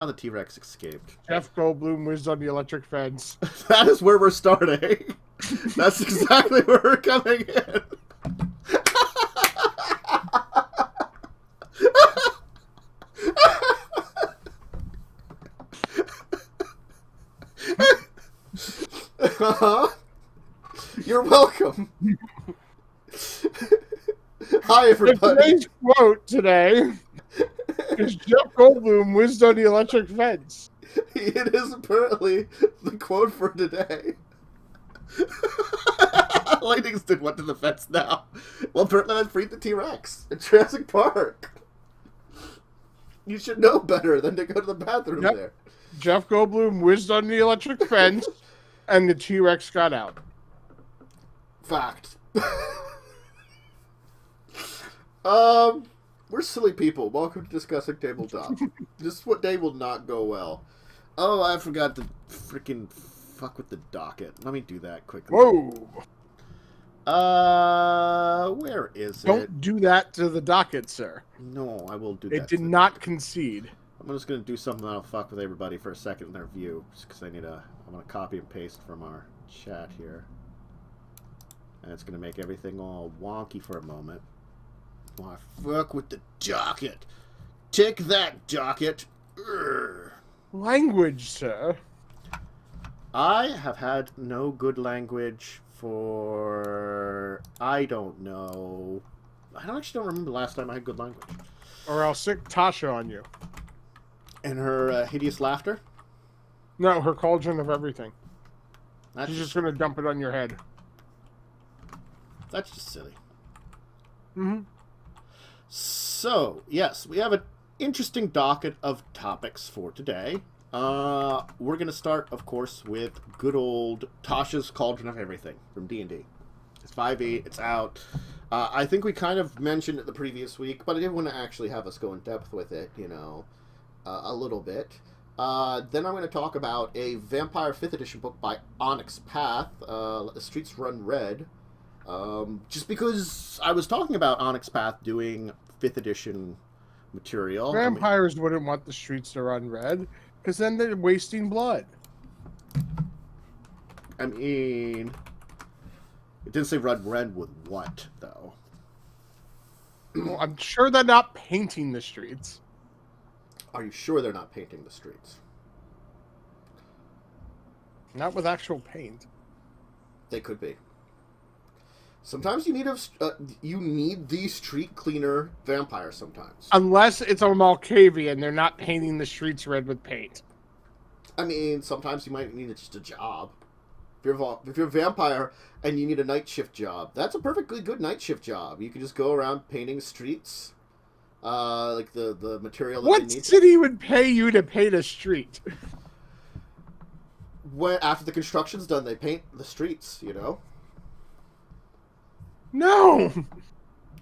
How the T-Rex escaped. Jeff Goldblum whizzed on the electric fence. That is where we're starting. That's exactly where we're coming in. You're welcome. Hi, everybody. Today's quote today is Jeff Goldblum whizzed on the electric fence. It is apparently the quote for today. Livingston went to the fence now. Well, Bertman freed the T-Rex in Jurassic Park. You should know better than to go to the bathroom there. Jeff Goldblum whizzed on the electric fence, and the T-Rex got out. Fact. We're silly people. Welcome to Discussing Tabletop. This day will not go well. Oh, I forgot to freaking fuck with the docket. Let me do that quickly. Whoa! Where is it? Don't do that to the docket, sir. No, I will do that. It did not concede. I'm just gonna do something that'll fuck with everybody for a second in their view, just because I'm gonna copy and paste from our chat here, and it's gonna make everything all wonky for a moment. Why fuck with the docket? Take that, docket. Urgh. Language, sir. I have had no good language for... I don't know. I don't remember the last time I had good language. Or I'll sick Tasha on you. And her hideous laughter? No, her cauldron of everything. That's She's just going to dump it on your head. That's just silly. Mm-hmm. So, yes, we have an interesting docket of topics for today. We're going to start, of course, with good old Tasha's Cauldron of Everything from D&D. It's 5e, it's out. I think we kind of mentioned it the previous week, but I didn't want to actually have us go in depth with it, a little bit. Then I'm going to talk about a Vampire 5th edition book by Onyx Path, Let the Streets Run Red. Just because I was talking about Onyx Path doing 5th edition material. Vampires wouldn't want the streets to run red, because then they're wasting blood. I mean, it didn't say run red with what, though. Well, I'm sure they're not painting the streets. Are you sure they're not painting the streets? Not with actual paint. They could be. Sometimes you need the street cleaner vampire sometimes. Unless it's a Malkavian, they're not painting the streets red with paint. I mean, sometimes you might need just a job. If you're a vampire and you need a night shift job, that's a perfectly good night shift job. You can just go around painting streets, like the material that what they need. city would pay you to paint a street? When after the construction's done, they paint the streets, No!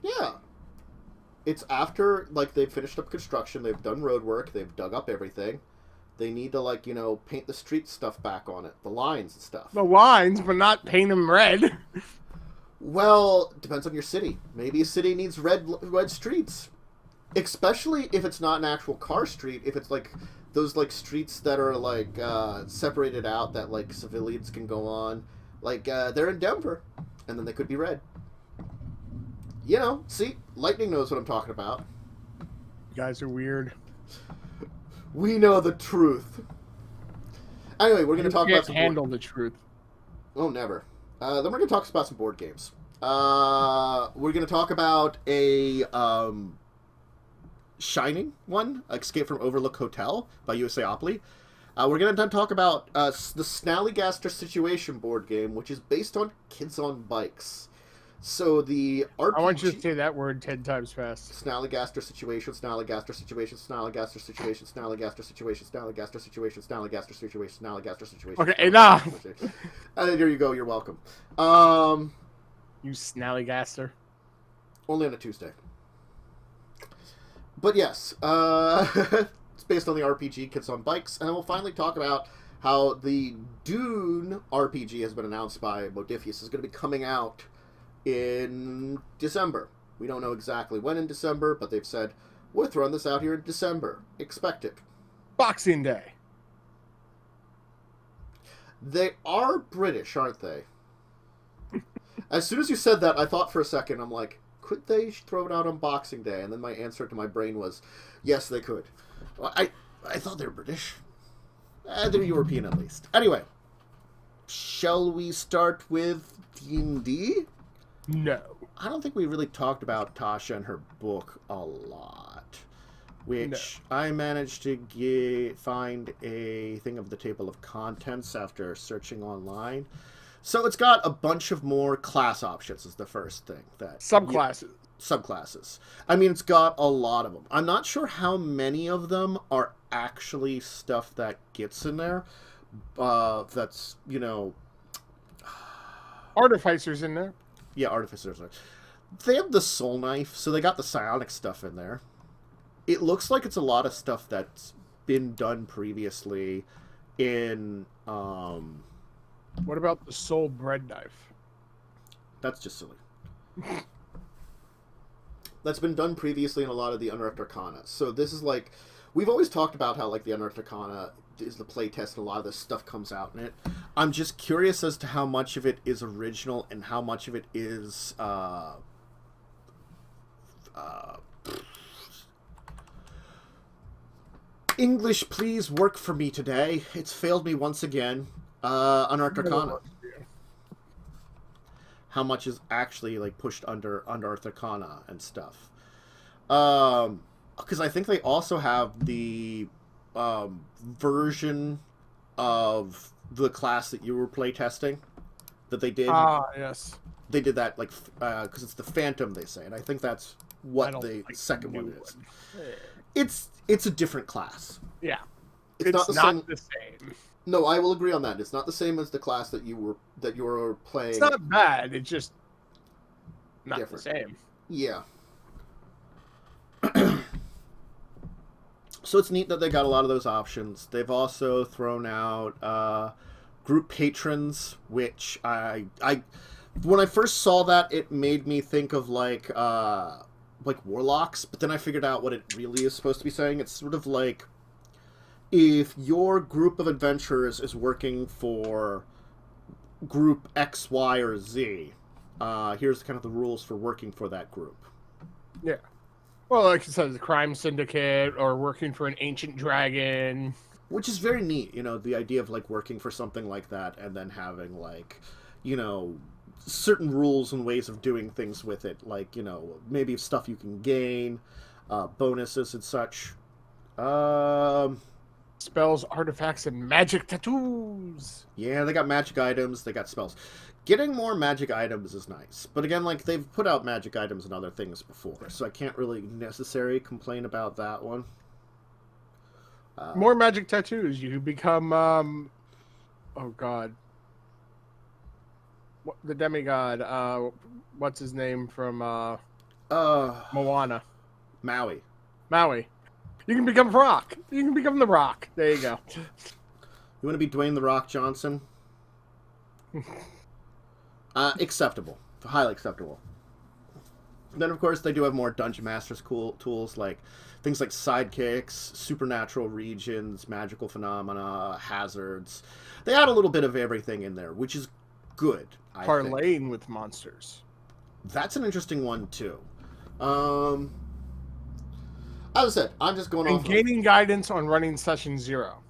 Yeah. It's after, they've finished up construction, they've done road work, they've dug up everything. They need to, paint the street stuff back on it. The lines and stuff. The lines, but not paint them red. Well, depends on your city. Maybe a city needs red streets. Especially if it's not an actual car street. If it's, those, streets that are, separated out that, civilians can go on. They're in Denver. And then they could be red. See? Lightning knows what I'm talking about. You guys are weird. We know the truth. Anyway, we're going to talk about some... handle the truth. Oh, never. Then we're going to talk about some board games. We're going to talk about a Shining one, Escape from Overlook Hotel by Usaopoly. We're going to talk about the Snallygaster Situation board game, which is based on Kids on Bikes. So the RPG... I want you to say that word 10 times fast. Snallygaster Situation, Snallygaster Situation, Snallygaster Situation, Snallygaster Situation, Snallygaster Situation, Snallygaster Situation, Snallygaster Situation. Okay, enough! And there you go, you're welcome. You Snallygaster. Only on a Tuesday. But yes, it's based on the RPG Kids on Bikes, and we'll finally talk about how the Dune RPG has been announced by Modiphius. Is going to be coming out in December. We don't know exactly when in December, but they've said, we're throwing this out here in December. Expect it. Boxing Day. They are British, aren't they? As soon as you said that, I thought for a second, I'm like, could they throw it out on Boxing Day? And then my answer to my brain was, yes, they could. I thought they were British. They're European, at least. Anyway, shall we start with D&D? No. I don't think we really talked about Tasha and her book a lot. Which I managed to find a thing of the table of contents after searching online. So it's got a bunch of more class options is the first thing. Subclasses. Subclasses. I mean, it's got a lot of them. I'm not sure how many of them are actually stuff that gets in there. That's, Artificers in there. Yeah, Artificers. They have the Soul Knife, so they got the psionic stuff in there. It looks like it's a lot of stuff that's been done previously in... What about the Soul Bread Knife? That's just silly. That's been done previously in a lot of the Unearthed Arcana. So this is like... We've always talked about how like the Unearthed Arcana is the playtest and a lot of this stuff comes out in it. I'm just curious as to how much of it is original and how much of it is... English, please work for me today. It's failed me once again. Unearthed Arcana. How much is actually like pushed under Unearthed Arcana and stuff. Because I think they also have the version of the class that you were playtesting that they did. Ah, yes. They did that like because it's the Phantom, they say, and I think that's what the second one is. It's a different class. Yeah. It's not the same. No, I will agree on that. It's not the same as the class that you were playing. It's not bad. It's just not different. The same. Yeah. So it's neat that they got a lot of those options. They've also thrown out group patrons, which I when I first saw that, it made me think of like warlocks, but then I figured out what it really is supposed to be saying. It's sort of like if your group of adventurers is working for group X, Y, or Z, here's kind of the rules for working for that group. Yeah. Well, like you said, the crime syndicate or working for an ancient dragon. Which is very neat, the idea of like working for something like that and then having like, certain rules and ways of doing things with it. Like, maybe stuff you can gain, bonuses and such. Spells, artifacts, and magic tattoos. Yeah, they got magic items, they got spells. Getting more magic items is nice. But again, like, they've put out magic items and other things before, so I can't really necessarily complain about that one. More magic tattoos. You become, oh god. The demigod, what's his name from, Moana? Maui. You can become Rock. You can become the Rock. There you go. You want to be Dwayne The Rock Johnson? Acceptable. Highly acceptable. Then, of course, they do have more Dungeon Master's cool tools, like things like sidekicks, supernatural regions, magical phenomena, hazards. They add a little bit of everything in there, which is good, I think. Parlaying with monsters. That's an interesting one, too. As I said, I'm just going off. And gaining guidance on running Session 0.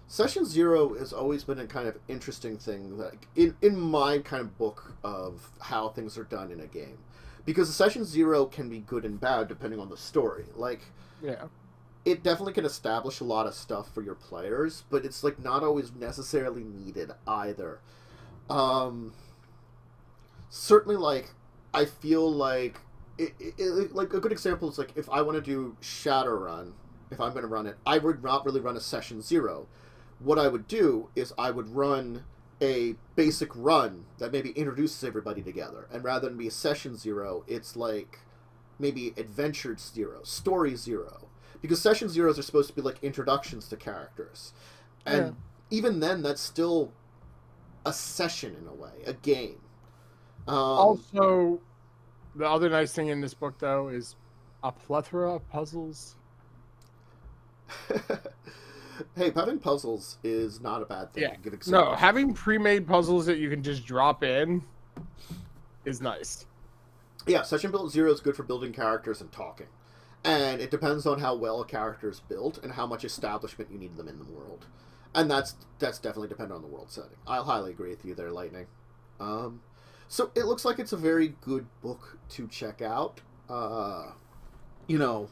Session 0 has always been a kind of interesting thing, like in my kind of book of how things are done in a game, because Session 0 can be good and bad depending on the story. Like, yeah, it definitely can establish a lot of stuff for your players, but it's like not always necessarily needed either. Certainly, like, I feel like like a good example is like if I want to do Shadowrun, if I'm going to run it, I would not really run a Session 0. What I would do is I would run a basic run that maybe introduces everybody together. And rather than be a Session 0, it's like maybe Adventure 0, Story 0. Because Session 0s are supposed to be like introductions to characters. And even then, that's still a session in a way, a game. Also, the other nice thing in this book, though, is a plethora of puzzles. Hey, having puzzles is not a bad thing. Yeah. Get excited No, about. having pre-made puzzles that you can just drop in is nice. Yeah, Session Build Zero is good for building characters and talking. And it depends on how well a character is built and how much establishment you need them in the world. And that's definitely dependent on the world setting. I'll highly agree with you there, Lightning. So it looks like it's a very good book to check out. You know,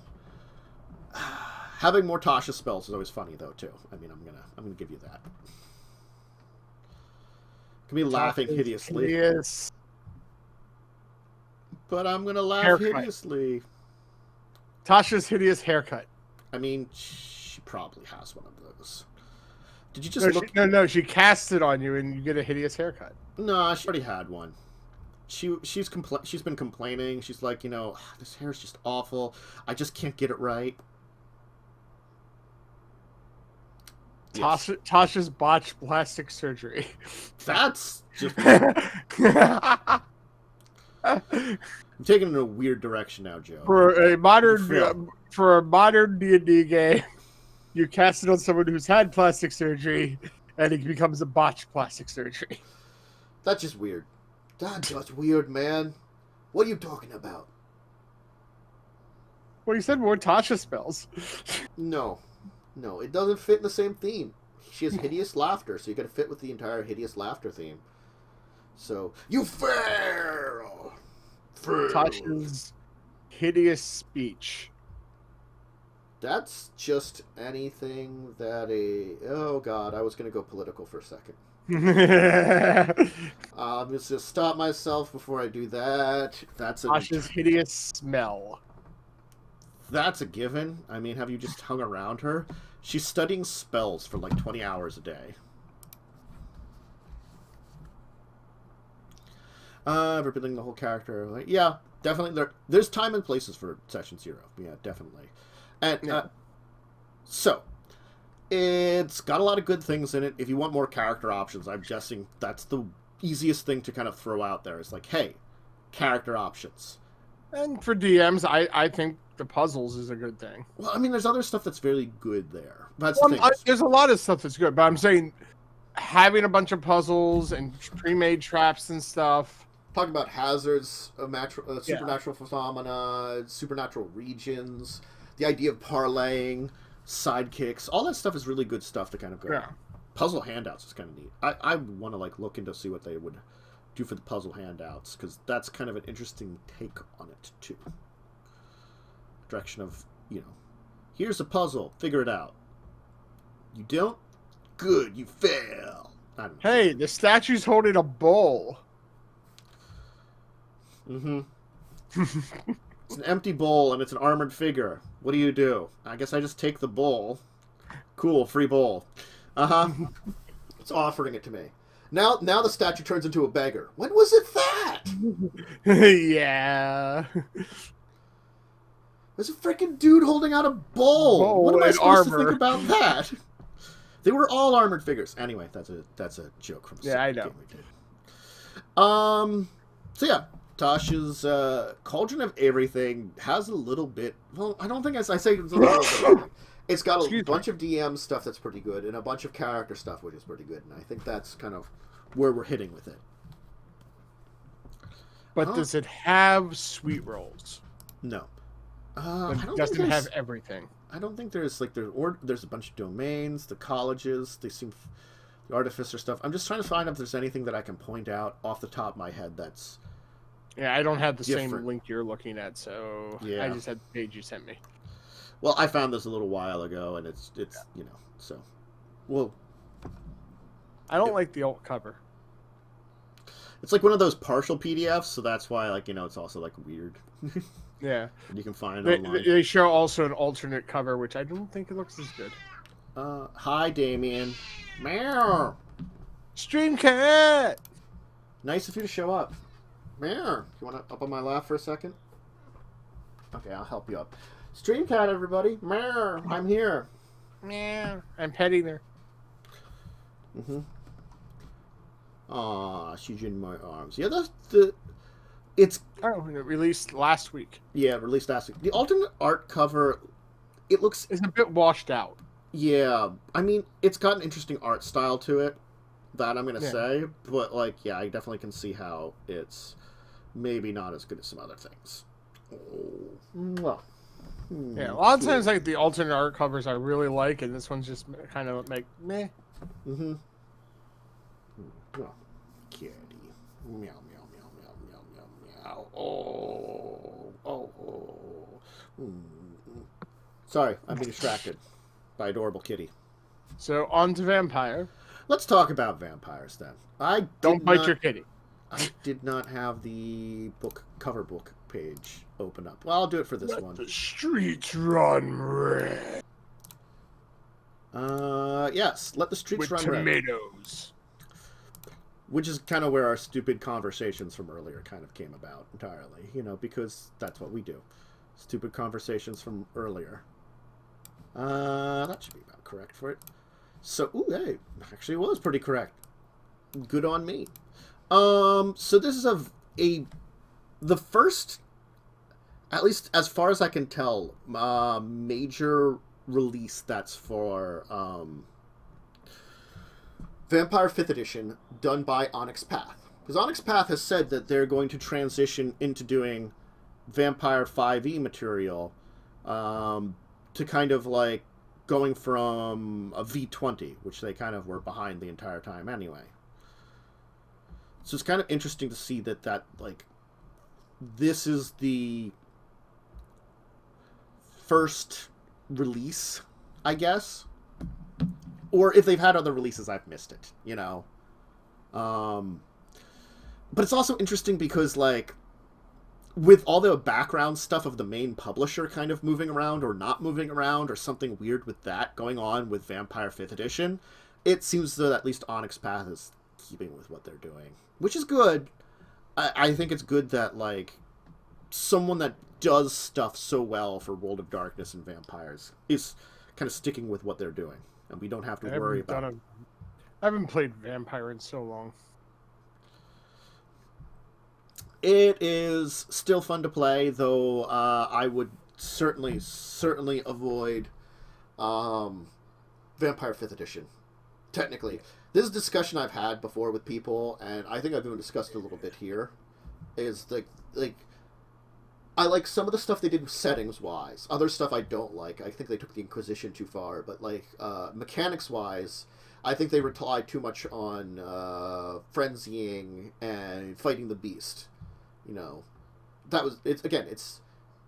having more Tasha spells is always funny though too. I mean, I'm gonna give you that. Can be laughing hideously. Yes. But I'm gonna laugh Haircut. hideously. Tasha's hideous haircut. I mean, she probably has one of those. Did you just look? No, she casts it on you and you get a hideous haircut. No, she already had one. She's been complaining. She's like, this hair is just awful. I just can't get it right. Yes. Tasha's botched plastic surgery. That's just. I'm taking it in a weird direction now, Joe. For a modern D&D game, you cast it on someone who's had plastic surgery, and it becomes a botched plastic surgery. That's just weird. That's just weird, man. What are you talking about? Well, you said more Tasha spells. No, it doesn't fit in the same theme. She has hideous laughter, so you got to fit with the entire hideous laughter theme. So you fail. Tasha's hideous speech. That's just anything that oh god, I was gonna go political for a second. Let's just stop myself before I do that. That's Tasha's hideous smell. That's a given. I mean, have you just hung around her? She's studying spells for like 20 hours a day. Rebuilding the whole character. Like, yeah, definitely. There's time and places for Session Zero. Yeah, definitely. And so, it's got a lot of good things in it. If you want more character options, I'm guessing that's the easiest thing to kind of throw out there. It's like, hey, character options. And for DMs, I think the puzzles is a good thing. Well, I mean, there's other stuff that's very good there. That's the thing. There's a lot of stuff that's good, but I'm saying having a bunch of puzzles and pre-made traps and stuff. Talking about hazards of supernatural phenomena, supernatural regions, the idea of parlaying, sidekicks, all that stuff is really good stuff to kind of go. Yeah. Puzzle handouts is kind of neat. I want to look into see what they would do for the puzzle handouts, because that's kind of an interesting take on it too. Direction of, here's a puzzle, figure it out. You don't? Good, you fail. Hey, the statue's holding a bowl. Mm-hmm. It's an empty bowl and it's an armored figure. What do? I guess I just take the bowl. Cool, free bowl. Uh-huh. It's offering it to me. Now the statue turns into a beggar. When was it that? Yeah. There's a freaking dude holding out a bowl. What am I supposed to think about that? They were all armored figures. Anyway, that's a joke from I know. game we did. So yeah, Tasha's Cauldron of Everything has a little bit. Well, I don't think I say it's a little bit. It's got a bunch of DM stuff that's pretty good, and a bunch of character stuff which is pretty good, and I think that's kind of where we're hitting with it. But does it have sweet rolls? No. It doesn't have everything. I don't think there's there's a bunch of domains, the colleges, the artificer stuff. I'm just trying to find if there's anything that I can point out off the top of my head that's. Yeah, I don't have the different. same link you're looking at, so I just had the page you sent me. Well, I found this a little while ago, and it's so. Well, I don't like the alt cover. It's like one of those partial PDFs, so that's why it's also weird. Yeah. And you can find it online. They show also an alternate cover, which I don't think it looks as good. Hi, Damien. Meow. Stream cat. Nice of you to show up. Meow. You want to up on my laugh for a second? Okay, I'll help you up. Stream cat, everybody. Meow. I'm here. Meow. I'm petting her. Mm-hmm. Aw, she's in my arms. Yeah, it's... Oh, it released last week. Yeah, released last week. The alternate art cover it looks... It's a bit washed out. Yeah, I mean, it's got an interesting art style to it, that I'm going to say, but, like, yeah, I definitely can see how it's maybe not as good as some other things. Well, yeah, a lot of times, like, the alternate art covers I really like, and this one's just kind of, like, meh. Mm-hmm. Oh, kitty. Meow, meow, meow, meow, meow, meow, meow. Oh. Sorry, I'm being distracted by adorable kitty. So, on to vampire. Let's talk about vampires, then. Don't bite your kitty. I did not have the cover book page open up. Well, I'll do it for this Let one. the streets run red. Yes, let the streets run red. With tomatoes. Which is kind of where our stupid conversations from earlier kind of came about entirely, because that's what we do. Stupid conversations from earlier. That should be about correct for it. So, ooh, hey, actually it was pretty correct. Good on me. So this is the first, at least as far as I can tell, major release that's for, Vampire 5th Edition done by Onyx Path. Because Onyx Path has said that they're going to transition into doing Vampire 5e material, to kind of like going from a V20, which they kind of were behind the entire time anyway. So it's kind of interesting to see that like, this is the first release, I guess. Or if they've had other releases, I've missed it, But it's also interesting because, like, with all the background stuff of the main publisher kind of moving around or not moving around or something weird with that going on with Vampire 5th Edition, it seems that at least Onyx Path is keeping with what they're doing, which is good. I think it's good that, like, someone that does stuff so well for World of Darkness and Vampires is kind of sticking with what they're doing, and we don't have to worry about it. I haven't played Vampire in so long. It is still fun to play, though I would certainly avoid Vampire 5th Edition. Technically. This is a discussion I've had before with people, and I think I've even discussed it a little bit here, is like I like some of the stuff they did settings-wise. Other stuff I don't like. I think they took the Inquisition too far, but like mechanics-wise, I think they relied too much on frenzying and fighting the beast. It's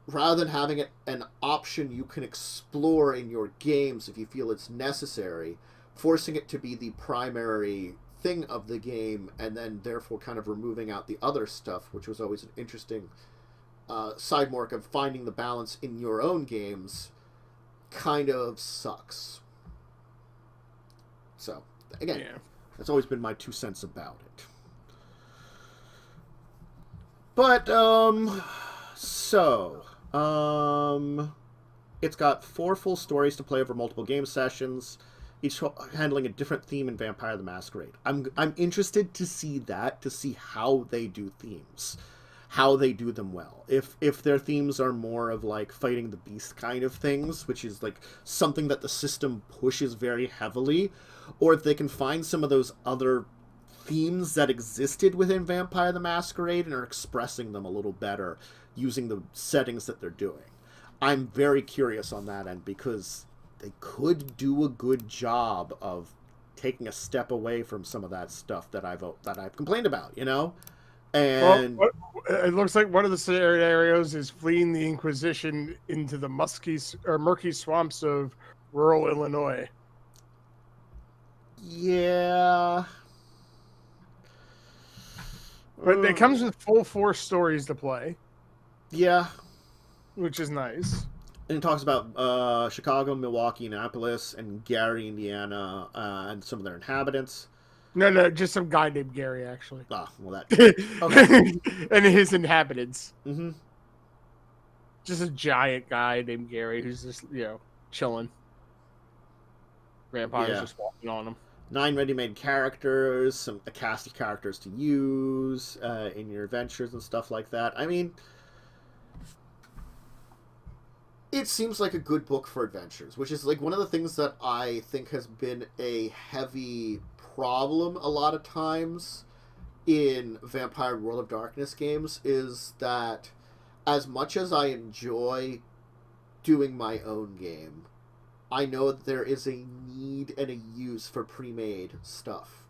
rather than having it an option you can explore in your games if you feel it's necessary, forcing it to be the primary thing of the game, and then therefore kind of removing out the other stuff, which was always an interesting sidewalk of finding the balance in your own games, kind of sucks. So, again, that's always been my 2 cents about it. But, it's got 4 full stories to play over multiple game sessions, each handling a different theme in Vampire the Masquerade. I'm interested to see that, to see how they do themes, how they do them well. If their themes are more of, like, fighting the beast kind of things, which is, like, something that the system pushes very heavily, or if they can find some of those other themes that existed within Vampire the Masquerade and are expressing them a little better using the settings that they're doing. I'm very curious on that end, because they could do a good job of taking a step away from some of that stuff that I've complained about, And well, it looks like one of the scenarios is fleeing the Inquisition into the murky swamps of rural Illinois. Yeah. But it comes with full 4 stories to play. Yeah. Which is nice. And it talks about Chicago, Milwaukee, Annapolis, and Gary, Indiana, and some of their inhabitants. No, just some guy named Gary, actually. Ah, well, that... Okay. And his inhabitants. Mm-hmm. Just a giant guy named Gary who's just, chilling. Vampires just walking on him. 9 ready-made characters, a cast of characters to use in your adventures and stuff like that. I mean, It seems like a good book for adventures, which is like one of the things that I think has been a heavy problem a lot of times in Vampire World of Darkness games, is that as much as I enjoy doing my own game, I know that there is a need and a use for pre-made stuff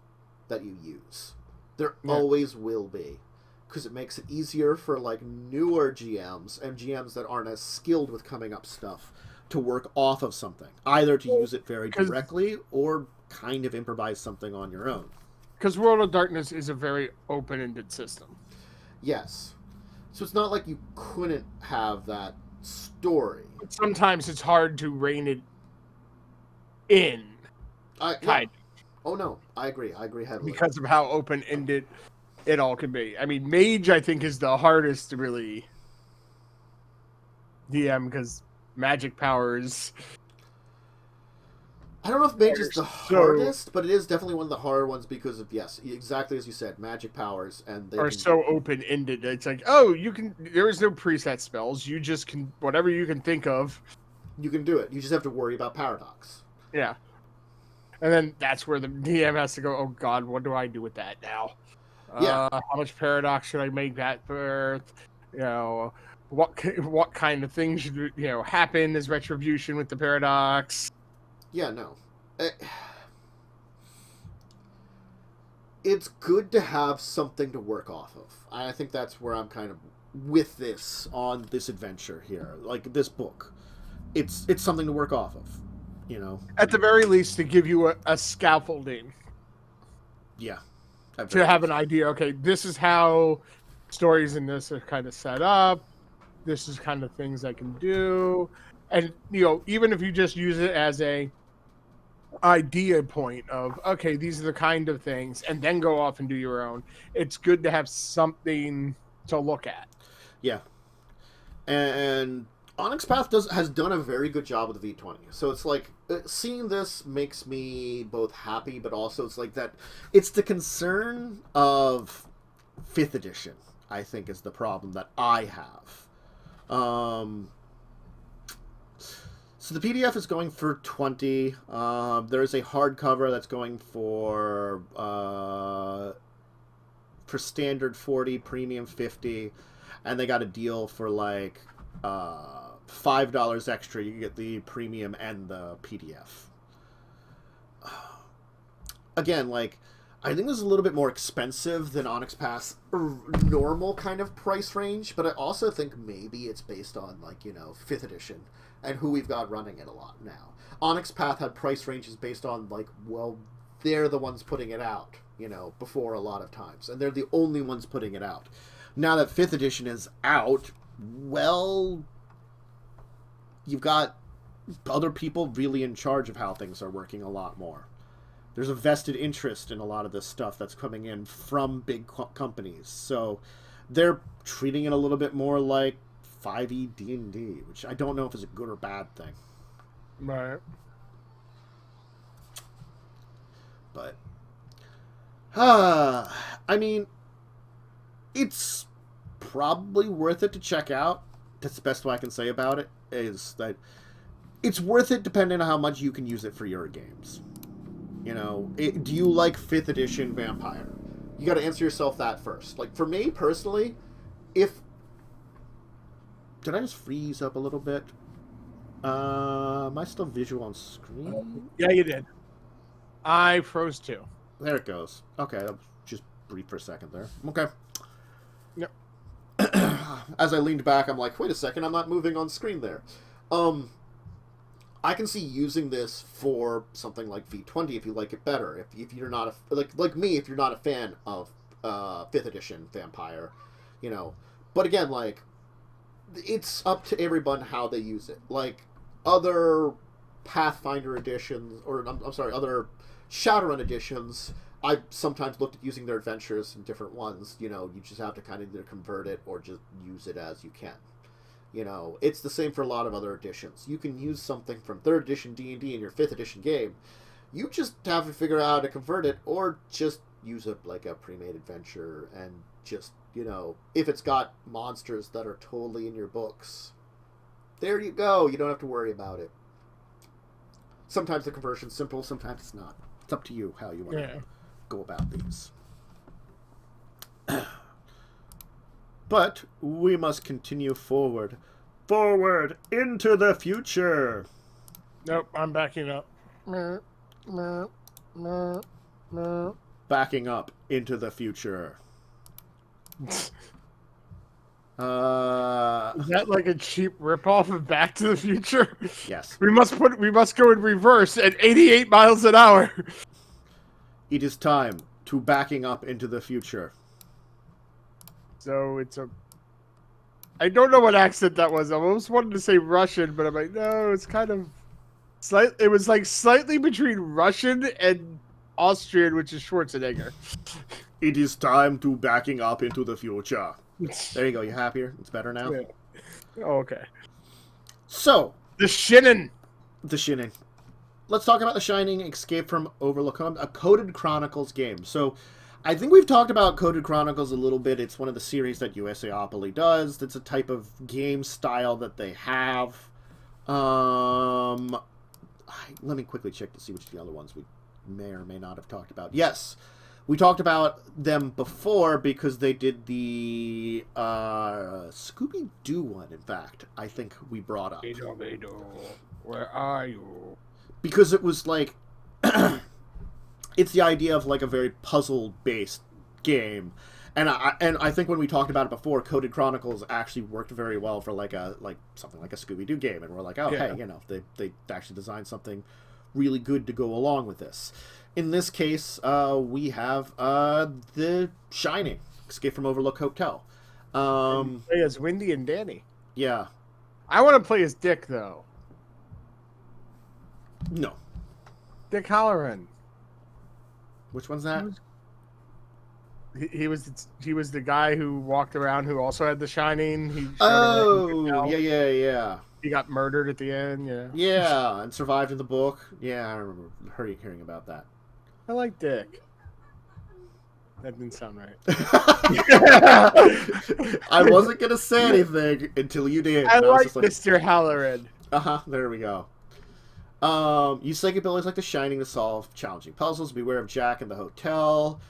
that you use. There always will be. Because it makes it easier for, like, newer GMs and GMs that aren't as skilled with coming up stuff to work off of something. Either to use it very directly or kind of improvise something on your own. Because World of Darkness is a very open-ended system. Yes. So it's not like you couldn't have that story. But sometimes it's hard to rein it in. Yeah. Oh, no. I agree. I agree heavily. Because of how open-ended it all can be. I mean, Mage, I think, is the hardest to really DM because magic powers. I don't know if Mage is the hardest, but it is definitely one of the harder ones because of, yes, exactly as you said, magic powers. And they are so open-ended. It's like, oh, you can, there is no preset spells. You just can, whatever you can think of. You can do it. You just have to worry about paradox. Yeah. And then that's where the DM has to go, oh god, what do I do with that now? Yeah. How much paradox should I make that for? You know, what kind of things should happen as retribution with the paradox? Yeah, no. It's good to have something to work off of. I think that's where I'm kind of with this on this adventure here, like this book. It's something to work off of, At the very least, to give you a scaffolding. Yeah. To have an idea, okay, this is how stories in this are kind of set up. This is kind of things I can do. And, even if you just use it as a idea point of, okay, these are the kind of things, and then go off and do your own, it's good to have something to look at. Yeah. And Onyx Path has done a very good job with the V20. So it's like, seeing this makes me both happy, but also it's like that, it's the concern of 5th edition, I think, is the problem that I have. So the PDF is going for $20. There's a hardcover that's going for standard $40, premium $50, and they got a deal for like $5 extra. You can get the premium and the PDF. Again, like, I think this is a little bit more expensive than Onyx Path's normal kind of price range, but I also think maybe it's based on, like, 5th edition and who we've got running it a lot now. Onyx Path had price ranges based on, like, well, they're the ones putting it out, before a lot of times, and they're the only ones putting it out. Now that 5th edition is out, well, you've got other people really in charge of how things are working a lot more. There's a vested interest in a lot of this stuff that's coming in from big companies. So they're treating it a little bit more like 5e D&D, which I don't know if is a good or bad thing. Right. But, I mean, it's probably worth it to check out. That's the best way I can say about it, is that it's worth it depending on how much you can use it for your games. Do you like 5th edition Vampire? You got to answer yourself that first. Like, for me, personally, did I just freeze up a little bit? Am I still visual on screen? Yeah, you did. I froze too. There it goes. Okay, that was just brief for a second there. Okay. Yep. As I leaned back, I'm like, wait a second, I'm not moving on screen there. I can see using this for something like V20 if you like it better. If you're not like me, if you're not a fan of 5th edition Vampire, But again, like, it's up to everyone how they use it. Like, other Pathfinder editions, or I'm sorry, other Shadowrun editions, I've sometimes looked at using their adventures in different ones. You just have to kind of either convert it or just use it as you can. It's the same for a lot of other editions. You can use something from 3rd edition D&D in your 5th edition game. You just have to figure out how to convert it, or just use it like a pre-made adventure, and just, if it's got monsters that are totally in your books, There you go. You don't have to worry about it. Sometimes the conversion's simple, sometimes it's not. It's up to you how you want to go about these. But we must continue forward. Forward into the future. Nope, I'm backing up. Backing up into the future. Is that like a cheap ripoff of Back to the Future? Yes. We must go in reverse at 88 miles an hour. It is time to backing up into the future. So I don't know what accent that was. I almost wanted to say Russian, but I'm like, no, it's kind of it was like slightly between Russian and Austrian, which is Schwarzenegger. It is time to backing up into the future. There you go. You happier? It's better now? Yeah. Oh, okay. So. The Shining. Let's talk about The Shining Escape from Overlook, a Coded Chronicles game. So, I think we've talked about Coded Chronicles a little bit. It's one of the series that Usaopoly does. It's a type of game style that they have. Let me quickly check to see which of the other ones we may or may not have talked about. Yes, we talked about them before because they did the Scooby-Doo one, in fact, I think we brought up. Where are you? Because it was like... it's the idea of like a very puzzle-based game. And I think when we talked about it before, Coded Chronicles actually worked very well for something like a Scooby-Doo game. And we're like, oh, hey, they actually designed something really good to go along with this. In this case, we have The Shining, Escape from Overlook Hotel. Play as Wendy and Danny. Yeah. I want to play as Dick, though. No. Dick Halloran. Which one's that? He was the guy who walked around who also had The Shining. Yeah. He got murdered at the end. Yeah. Yeah, and survived in the book. Yeah, I remember hearing about that. I like Dick. That didn't sound right. I wasn't gonna say anything until you did. I like Mr. Halloran. There we go. Use psychic abilities like The Shining to solve challenging puzzles. Beware of Jack in the hotel.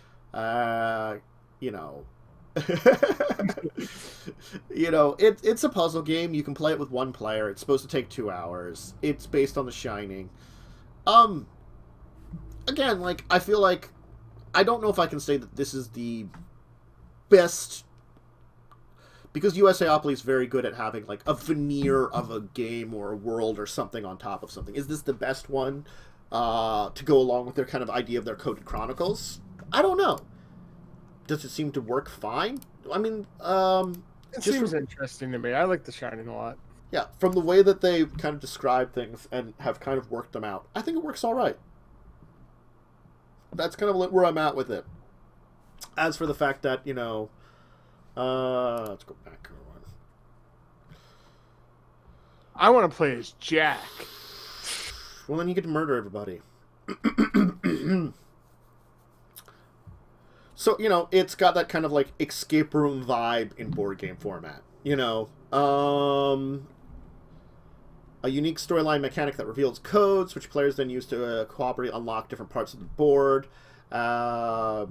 It's a puzzle game. You can play it with one player. It's supposed to take 2 hours. It's based on The Shining. Again, I feel like I don't know if I can say that this is the best, because Usaopoly is very good at having a veneer of a game or a world or something on top of something. Is this the best one to go along with their kind of idea of their Coded Chronicles? I don't know. Does it seem to work fine? I mean, it seems interesting to me. I like The Shining a lot. Yeah, from the way that they kind of describe things and have kind of worked them out, I think it works all right. That's kind of where I'm at with it. As for the fact that, let's go back. I want to play as Jack. Well, then you get to murder everybody. So, it's got that kind of escape room vibe in board game format. A unique storyline mechanic that reveals codes, which players then use to cooperate, unlock different parts of the board. They're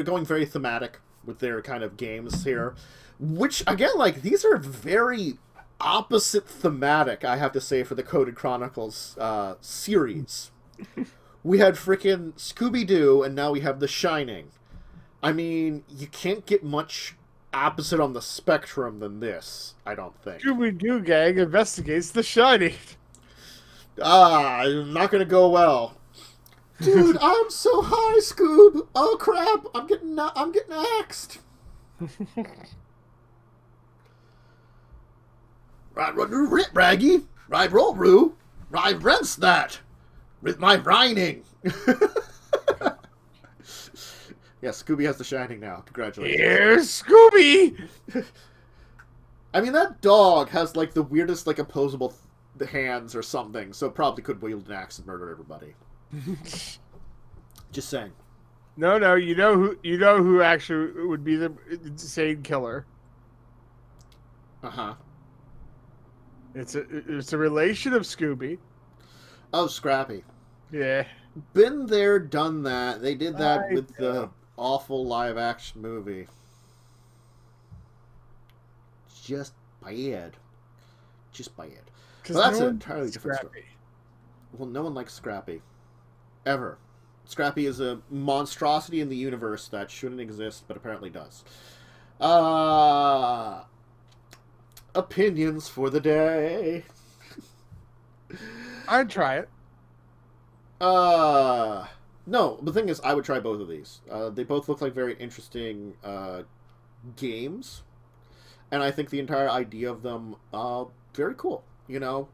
going very thematic with their kind of games here. Which, again, these are very opposite thematic, I have to say, for the Coded Chronicles series. We had frickin' Scooby-Doo, and now we have The Shining. I mean, you can't get much opposite on the spectrum than this, I don't think. Scooby-Doo gang investigates The Shining. Not gonna go well. Dude, I'm so high, Scoob! Oh crap, I'm getting axed. Right, rip, Raggy. Right, roll, Roo. Right, rents that. With my brining. Yeah, Scooby has The Shining now. Congratulations. Here's Scooby! I mean, that dog has, the weirdest, opposable hands or something, so probably could wield an axe and murder everybody. Just saying. No, you know who actually would be the insane killer? Uh-huh. It's a relation of Scooby. Oh, Scrappy. Yeah. Been there, done that. They did that I with the awful live-action movie. Just bad. Just bad. But that's an entirely different story. Well, no one likes Scrappy. Ever. Scrappy is a monstrosity in the universe that shouldn't exist, but apparently does. Opinions for the day. I'd try it. No, the thing is, I would try both of these. They both look like very interesting games, and I think the entire idea of them, very cool. You know,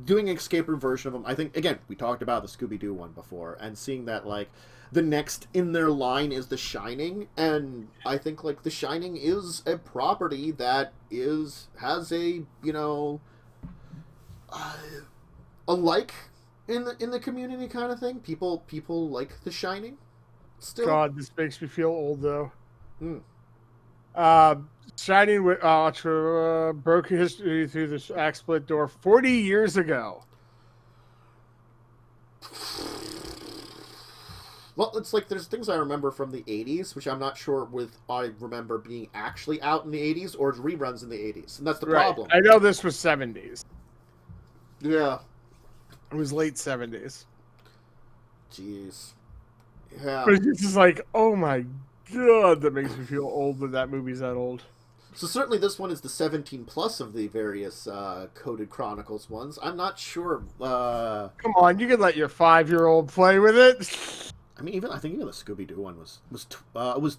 doing an escape room version of them. I think, again, we talked about the Scooby-Doo one before, and seeing that, like, the next in their line is The Shining, and I think, like, The Shining is a property that has a, you know, a like in the community kind of thing. People like The Shining still. God, this makes me feel old, though. Hmm. Shining broke history through the axe split door 40 years ago. Well, it's like there's things I remember from the 80s, which I'm not sure I remember being actually out in the 80s or reruns in the 80s. And that's the problem. I know this was 70s. Yeah. It was late 70s. Jeez. Yeah. But it's just like, oh my God, that makes me feel old when that movie's that old. So certainly this one is the 17 plus of the various Coded Chronicles ones. I'm not sure. Come on, you can let your 5-year-old play with it. I mean, I think even the Scooby-Doo one was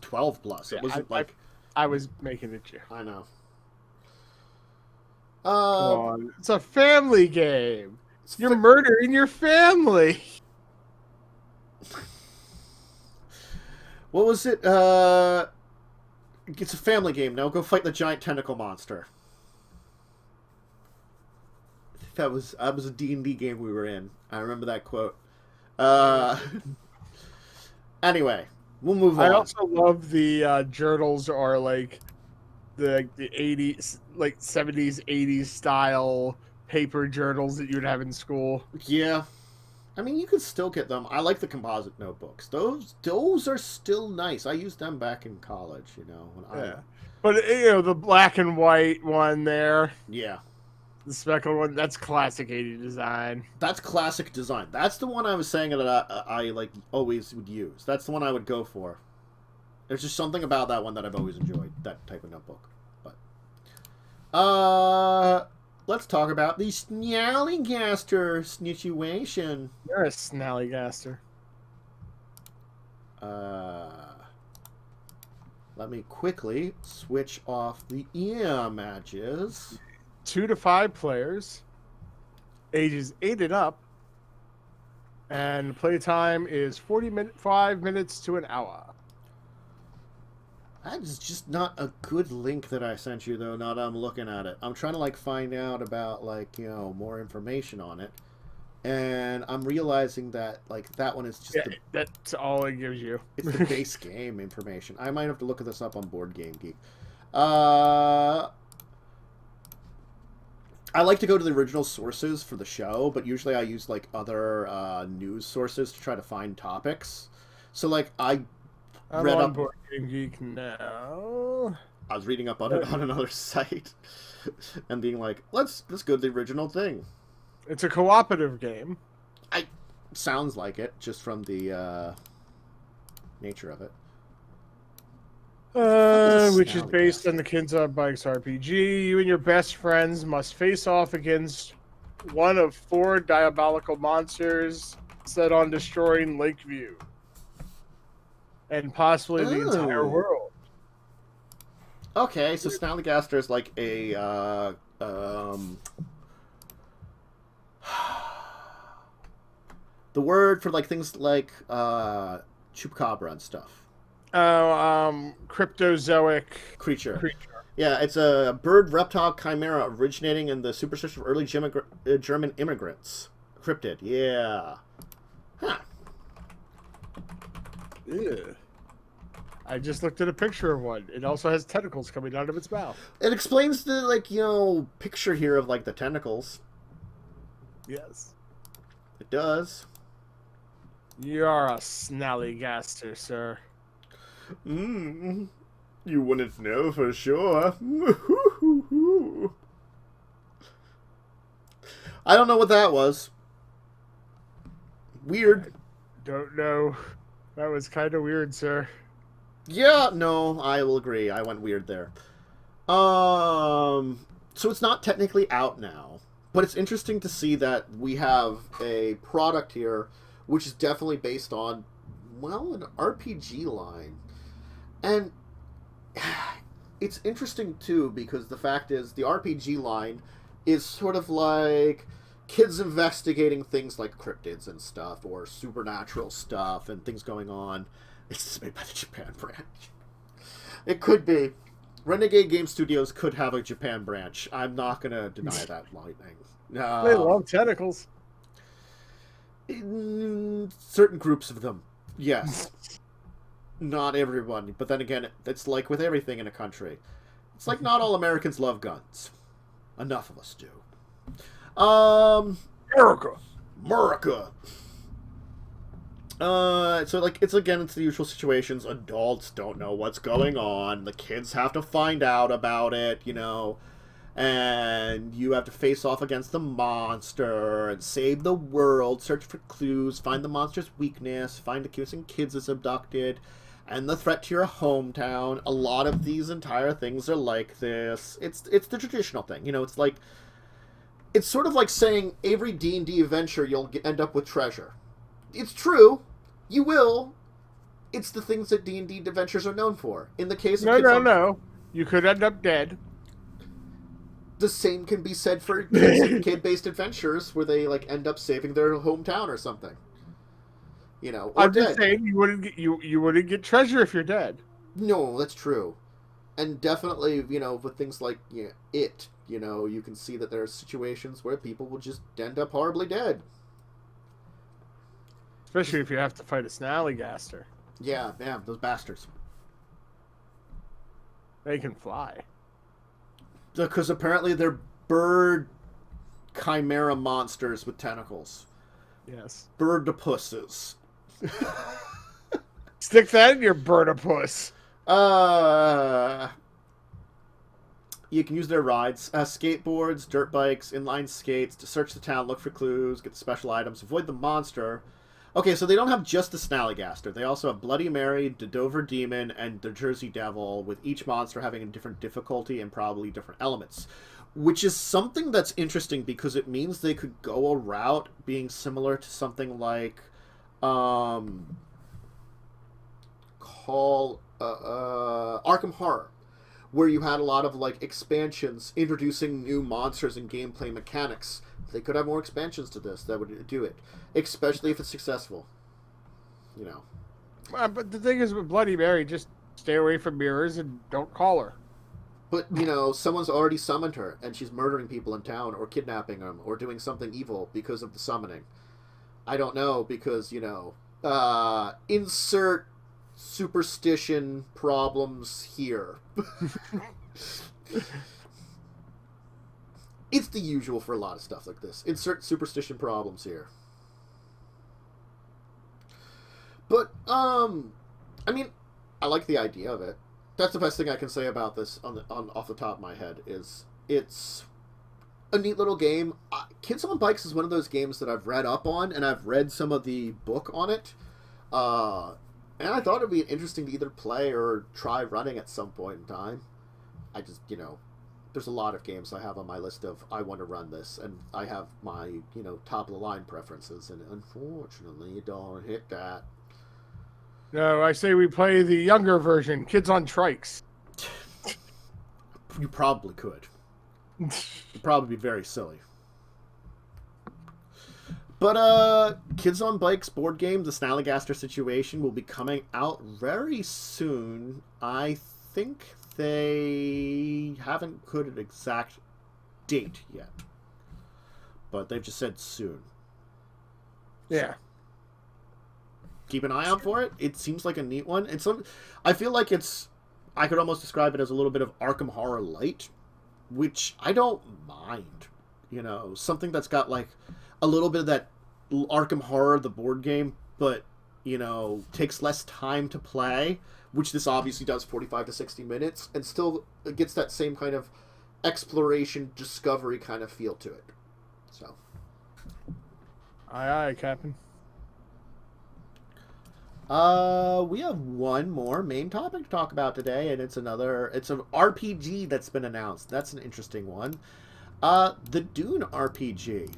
12 plus. It wasn't I was making it you. I know. Come on. It's a family game. You're murdering your family. What was it? It's a family game. Now go fight the giant tentacle monster. I think that was a D&D game we were in. I remember that quote. Anyway, we'll move on. I also love the journals are like the 80s, like 70s, 80s style paper journals that you'd have in school. Yeah. I mean, you could still get them. I like the composite notebooks. Those are still nice. I used them back in college, you know. But, you know, the black and white one there. Yeah. The speckled one, that's classic 80s design. That's classic design. That's the one I was saying that I like always would use. That's the one I would go for. There's just something about that one that I've always enjoyed, that type of notebook. But let's talk about the Snallygaster situation. You're a Snallygaster. Let me quickly switch off the images. 2 to 5 players, ages 8 and up, and playtime is 5 minutes to an hour. That is just not a good link that I sent you, though. Now that I'm looking at it, I'm trying to find out about more information on it, and I'm realizing that that one is just that's all it gives you. It's the base game information. I might have to look this up on Board Game Geek. I like to go to the original sources for the show, but usually I use other news sources to try to find topics. So I'm on Board Game Geek now. I was reading up on it on another site and being like, let's go to the original thing. It's a cooperative game. Sounds like it, just from the nature of it. Which is based on the Kids on Bikes RPG. You and your best friends must face off against one of 4 diabolical monsters set on destroying Lakeview. And possibly the entire world. Okay, so Snallygaster is like a the word for things like chupacabra and stuff. Cryptozoic creature. Yeah, it's a bird reptile chimera originating in the superstition of early German immigrants. Cryptid, yeah. Huh. Ew. I just looked at a picture of one. It also has tentacles coming out of its mouth. It explains the, like, you know, picture here of, like, the tentacles. Yes. It does. You're a Snallygaster, sir. You wouldn't know for sure. I don't know what that was. Weird. Don't know. That was kind of weird, sir. Yeah, no, I will agree. I went weird there. So it's not technically out now, but it's interesting to see that we have a product here which is definitely based on, well, an RPG line. And it's interesting, too, because the fact is the RPG line is sort of like kids investigating things like cryptids and stuff, or supernatural stuff and things going on. It's just made by the Japan branch. It could be. Renegade Game Studios could have a Japan branch. I'm not going to deny that lightning. They love tentacles. Certain groups of them, yes. Not everyone. But then again, it's like with everything in a country. It's like not all Americans love guns. Enough of us do. America. So like it's the usual situations. Adults don't know what's going on. The kids have to find out about it, you know, and you have to face off against the monster and save the world, search for clues, find the monster's weakness, find accusing kids is abducted, and the threat to your hometown. A lot of these entire things are like this. It's the traditional thing, you know. It's sort of like saying every D&D adventure you'll end up with treasure. It's true. You will. It's the things that D&D adventures are known for. In the case of No. You could end up dead. The same can be said for kid-based adventures where they like end up saving their hometown or something. You know, or I'm just saying you wouldn't get treasure if you're dead. No, that's true. And definitely, you know, with things like it, you know, you can see that there are situations where people will just end up horribly dead. Especially if you have to fight a Snallygaster. Yeah, damn, those bastards. They can fly. Because apparently they're bird chimera monsters with tentacles. Yes. Birdopusses. Stick that in your birdopus. You can use their rides. Skateboards, dirt bikes, inline skates to search the town, look for clues, get the special items, avoid the monster. Okay, so they don't have just the Snallygaster. They also have Bloody Mary, the Dover Demon, and the Jersey Devil, with each monster having a different difficulty and probably different elements. Which is something that's interesting because it means they could go a route being similar to something like Arkham Horror, where you had a lot of like expansions introducing new monsters and gameplay mechanics. They could have more expansions to this that would do it, especially if it's successful. You know. But the thing is with Bloody Mary, just stay away from mirrors and don't call her. But, you know, someone's already summoned her, and she's murdering people in town, or kidnapping them, or doing something evil because of the summoning. I don't know, because, you know, insert superstition problems here. It's the usual for a lot of stuff like this. Insert superstition problems here. But, I mean, I like the idea of it. That's the best thing I can say about this off the top of my head is it's a neat little game. Kids on Bikes is one of those games that I've read up on, and I've read some of the book on it. And I thought it would be interesting to either play or try running at some point in time. I just, you know, there's a lot of games I have on my list of I want to run this, and I have my, you know, top-of-the-line preferences, and unfortunately you don't hit that. No, I say we play the younger version, Kids on Trikes. You probably could. It'd probably be very silly. But, Kids on Bikes board game, the Snallygaster situation, will be coming out very soon. I think they haven't put an exact date yet. But they've just said soon. Yeah. keep an eye out for it. It seems like a neat one. I feel like I could almost describe it as a little bit of Arkham Horror Light, which I don't mind. You know, something that's got like a little bit of that Arkham Horror, the board game, but, you know, takes less time to play, which this obviously does, 45 to 60 minutes, and still gets that same kind of exploration, discovery kind of feel to it. So. Aye, Captain. We have one more main topic to talk about today, and it's an RPG that's been announced. That's an interesting one. The Dune RPG.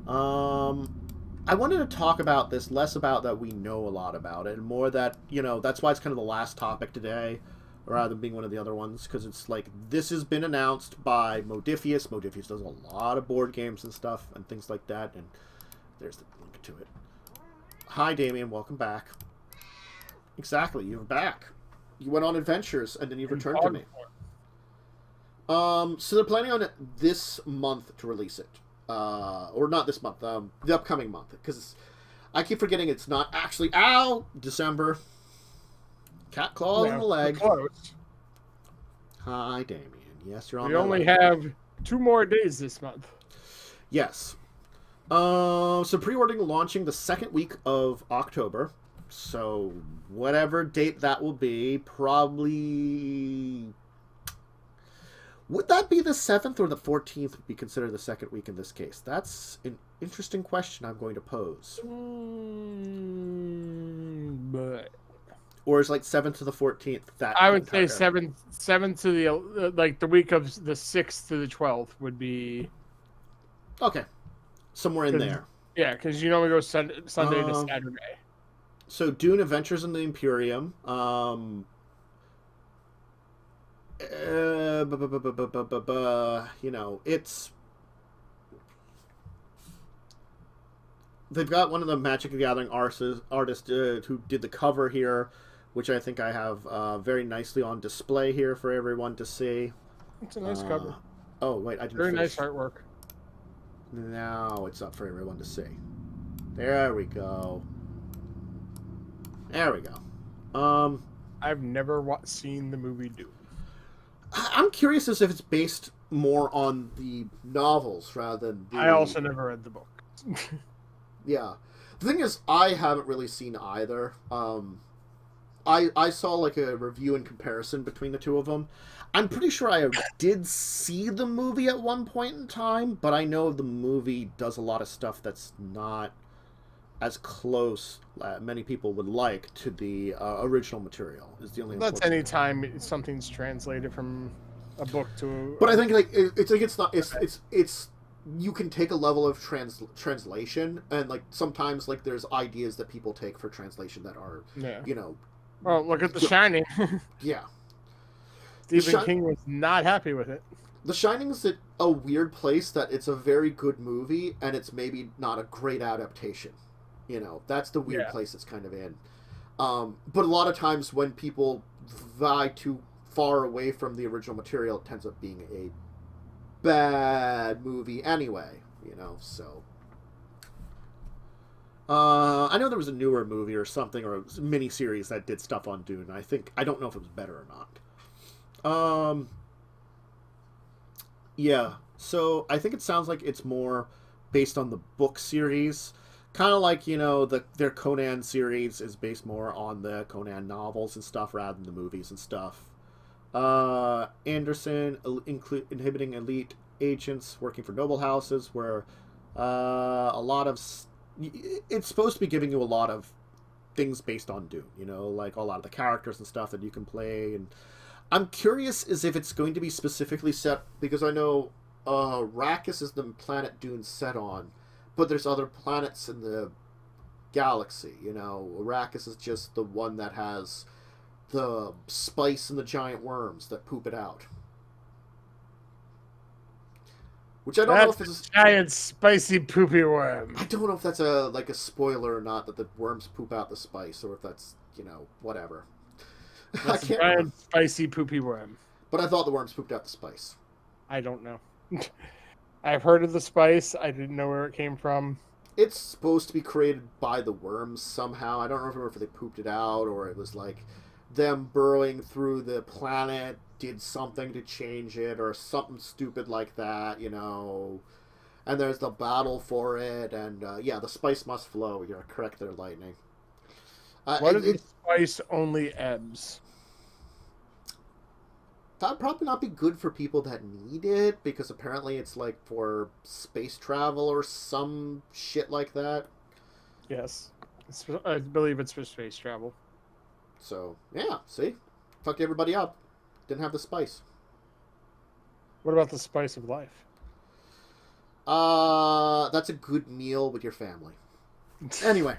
I wanted to talk about this, less about that we know a lot about it, and more that, you know, that's why it's kind of the last topic today, rather than being one of the other ones, because it's like, this has been announced by Modiphius. Modiphius does a lot of board games and stuff, and things like that, and there's the link to it. Hi, Damien. Welcome back. Exactly. You're back. You went on adventures, and then you've returned to me. So they're planning on it this month to release it. Or not this month. The upcoming month. Because I keep forgetting it's not actually out. December. Cat claw in the leg. Close. Hi, Damien. Yes, you're on We my only leg. have 2 more days this month. Yes. So pre-ordering launching the second week of October. So whatever date that will be, probably... Would that be the 7th or the 14th would be considered the second week in this case? That's an interesting question I'm going to pose. But Or is like 7th to the 14th that... I would say 7th to the, like the week of the 6th to the 12th would be... Okay. Somewhere in there. Yeah, because you normally go Sunday to Saturday. So Dune Adventures in the Imperium. You know, it's... They've got one of the Magic the Gathering artists who did the cover here, which I think I have very nicely on display here for everyone to see. It's a nice cover. Oh, wait, I didn't Very finish. nice artwork. Now it's up for everyone to see. There we go. There we go. I've never seen the movie Dune. I'm curious as if it's based more on the novels rather than the... I also never read the book. Yeah. The thing is, I haven't really seen either. I saw like a review and comparison between the two of them. I'm pretty sure I did see the movie at one point in time, but I know the movie does a lot of stuff that's not as close many people would like to the original material. Is the only. That's any time something's translated from a book to. But I think like it's not. It's you can take a level of translation, and like sometimes like there's ideas that people take for translation that are you know. Well, look at The Shining. Yeah. Stephen King was not happy with it. The Shining's a weird place that it's a very good movie, and it's maybe not a great adaptation. You know, that's the weird place it's kind of in. But a lot of times when people vie too far away from the original material, it tends up being a bad movie anyway, you know, so... I know there was a newer movie or something, or a mini-series that did stuff on Dune. I don't know if it was better or not. Yeah, so I think it sounds like it's more based on the book series. Kind of like, you know, their Conan series is based more on the Conan novels and stuff rather than the movies and stuff. Anderson, inhibiting elite agents working for noble houses, where a lot of... It's supposed to be giving you a lot of things based on Dune, you know, like a lot of the characters and stuff that you can play. And I'm curious as if it's going to be specifically set, because I know Arrakis is the planet Dune's set on, but there's other planets in the galaxy, you know. Arrakis is just the one that has the spice and the giant worms that poop it out. Which I don't know if it's a giant spicy poopy worm. I don't know if that's a spoiler or not, that the worms poop out the spice, or if that's, you know, whatever. That's a giant spicy poopy worm. But I thought the worms pooped out the spice. I don't know. I've heard of the spice. I didn't know where it came from. It's supposed to be created by the worms somehow. I don't remember if they pooped it out or it was like them burrowing through the planet did something to change it or something stupid like that, you know. And there's the battle for it, and yeah, the spice must flow. You're correct there, Lightning. What if the spice only ebbs? That'd probably not be good for people that need it, because apparently it's like for space travel or some shit like that. Yes. I believe it's for space travel. So, yeah, see? Fucked everybody up. Didn't have the spice. What about the spice of life? That's a good meal with your family. Anyway.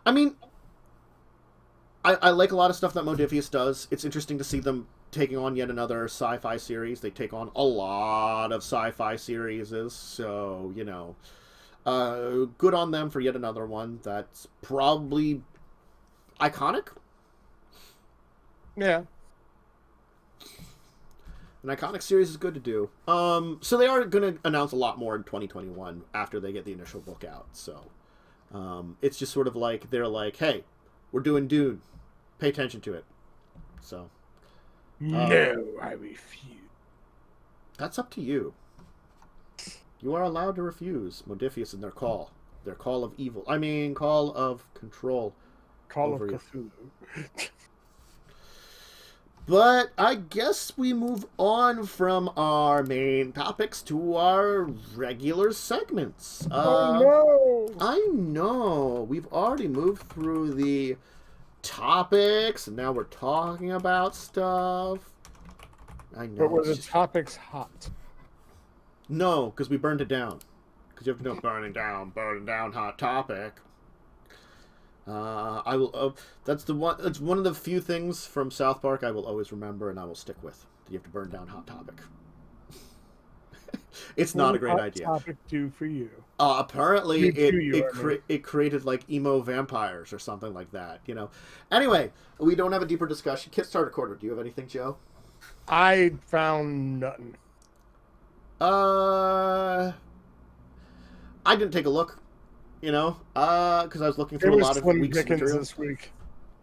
I mean, I like a lot of stuff that Modiphius does. It's interesting to see them taking on yet another sci-fi series. They take on a lot of sci-fi series, so, you know, good on them for yet another one that's probably iconic. Yeah. An iconic series is good to do. So they are going to announce a lot more in 2021 after they get the initial book out. So it's just sort of like, they're like, hey, we're doing Dune. Pay attention to it. So. No, I refuse. That's up to you. You are allowed to refuse Modiphius and their call. Their call of evil. I mean, call of control. Call of Cthulhu. But I guess we move on from our main topics to our regular segments. Oh, no! I know. We've already moved through the topics, and now we're talking about stuff. I know. But were the topics hot? No, because we burned it down. Because you have to know burning down, hot topic. I will. That's the one. It's one of the few things from South Park I will always remember, and I will stick with. You have to burn down hot topic. It's not a great idea. Hot topic do for you? Apparently, it created like emo vampires or something like that. You know. Anyway, we don't have a deeper discussion. Kickstarter Korner. Do you have anything, Joe? I found nothing. I didn't take a look. You know, because I was looking through a lot of weeks material this week.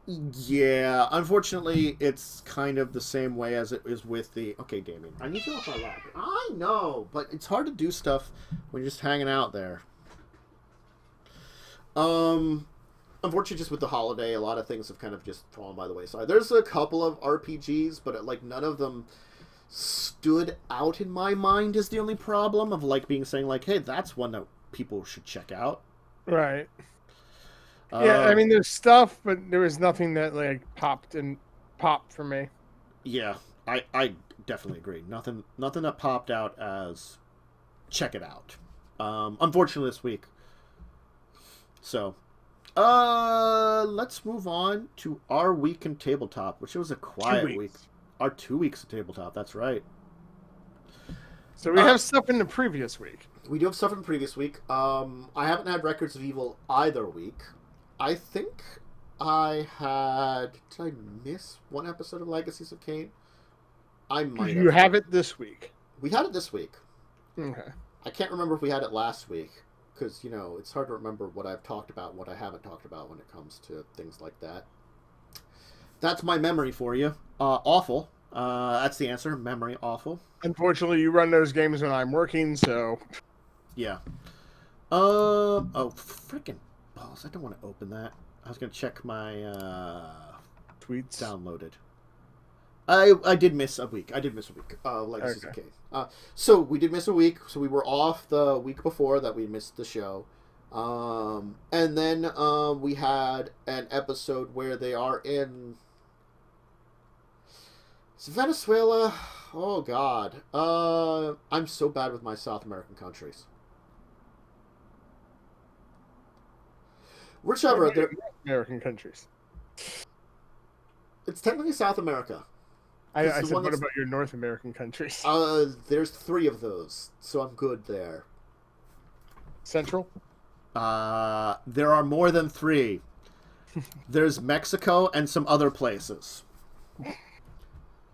Yeah, unfortunately, it's kind of the same way as it is with the. Okay, Damien, I need you off my lap. I know, but it's hard to do stuff when you're just hanging out there. Unfortunately, just with the holiday, a lot of things have kind of just fallen by the wayside. There's a couple of RPGs, but like none of them stood out in my mind. Is the only problem of like being saying like, hey, that's one that people should check out. Right. Yeah, I mean, there's stuff, but there was nothing that like popped for me. Yeah, I definitely agree. Nothing that popped out as check it out. Unfortunately, this week. So, let's move on to our week in tabletop, which was a quiet week. Our 2 weeks of tabletop. That's right. So we have stuff in the previous week. We do have stuff in the previous week. I haven't had Records of Evil either week. I think I had... Did I miss one episode of Legacies of Kain? I might have. You have it this week. We had it this week. Okay. I can't remember if we had it last week. Because, you know, it's hard to remember what I've talked about and what I haven't talked about when it comes to things like that. That's my memory for you. Awful. That's the answer. Memory awful. Unfortunately, you run those games when I'm working, so... Yeah. Oh, freaking balls. I don't want to open that. I was going to check my tweets downloaded. I did miss a week. Legacies of Kain. So we did miss a week. So we were off the week before that we missed the show. And then we had an episode where they are in... Is it Venezuela? Oh, God. I'm so bad with my South American countries. Whichever. They're American countries. It's technically South America. I said, what about your North American countries? There's 3 of those, so I'm good there. Central? There are more than 3. There's Mexico and some other places.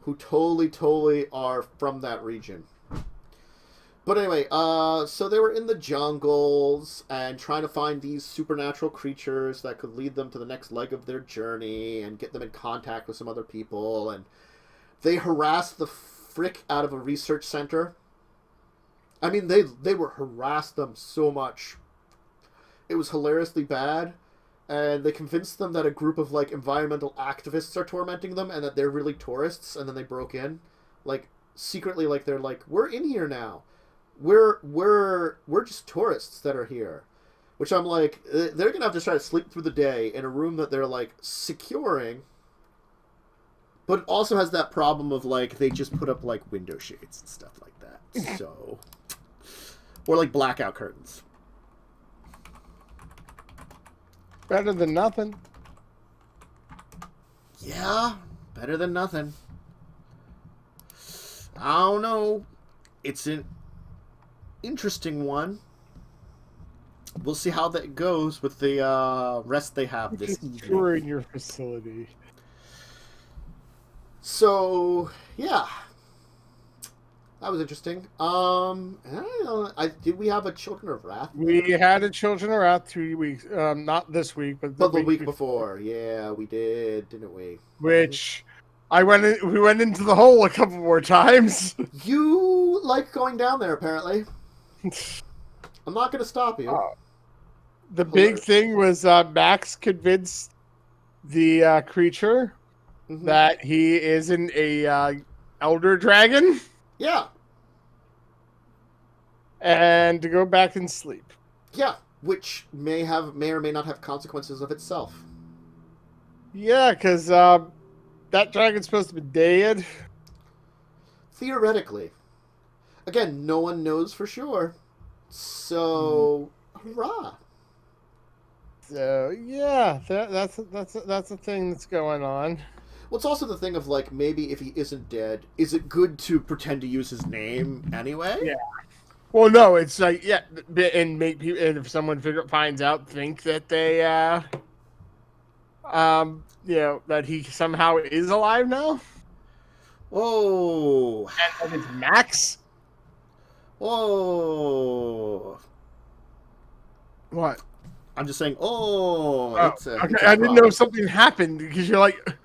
Who totally are from that region. But anyway, so they were in the jungles and trying to find these supernatural creatures that could lead them to the next leg of their journey and get them in contact with some other people. And they harassed the frick out of a research center. I mean, they were harassed them so much. It was hilariously bad. And they convinced them that a group of, like, environmental activists are tormenting them and that they're really tourists. And then they broke in. Like, secretly, like, they're like, we're in here now. We're just tourists that are here. Which I'm like, they're gonna have to try to sleep through the day in a room that they're, like, securing. But it also has that problem of, like, they just put up, like, window shades and stuff like that. So... Or, like, blackout curtains. Better than nothing. Yeah, better than nothing. I don't know. It's an interesting one. We'll see how that goes with the rest they have this evening. Touring your facility. So, yeah. That was interesting. I don't know. Did we have a Children of Wrath? We had a Children of Wrath 3 weeks. Not this week, but the week before. Yeah, we did, didn't we? Which we went into the hole a couple more times. You like going down there, apparently. I'm not going to stop you. The big thing was Max convinced the creature that he isn't a elder dragon. Yeah. And to go back and sleep. Yeah, which may or may not have consequences of itself. Yeah, because that dragon's supposed to be dead. Theoretically. Again, no one knows for sure. So, hurrah. So, yeah, that's a thing that's going on. Well, it's also the thing of, like, maybe if he isn't dead, is it good to pretend to use his name anyway? Yeah. Well, no, it's like, yeah, and make people, and if someone finds out, think that they, that he somehow is alive now. Whoa. And it's Max. Whoa. What? I'm just saying, okay, I didn't know if something happened, because you're like...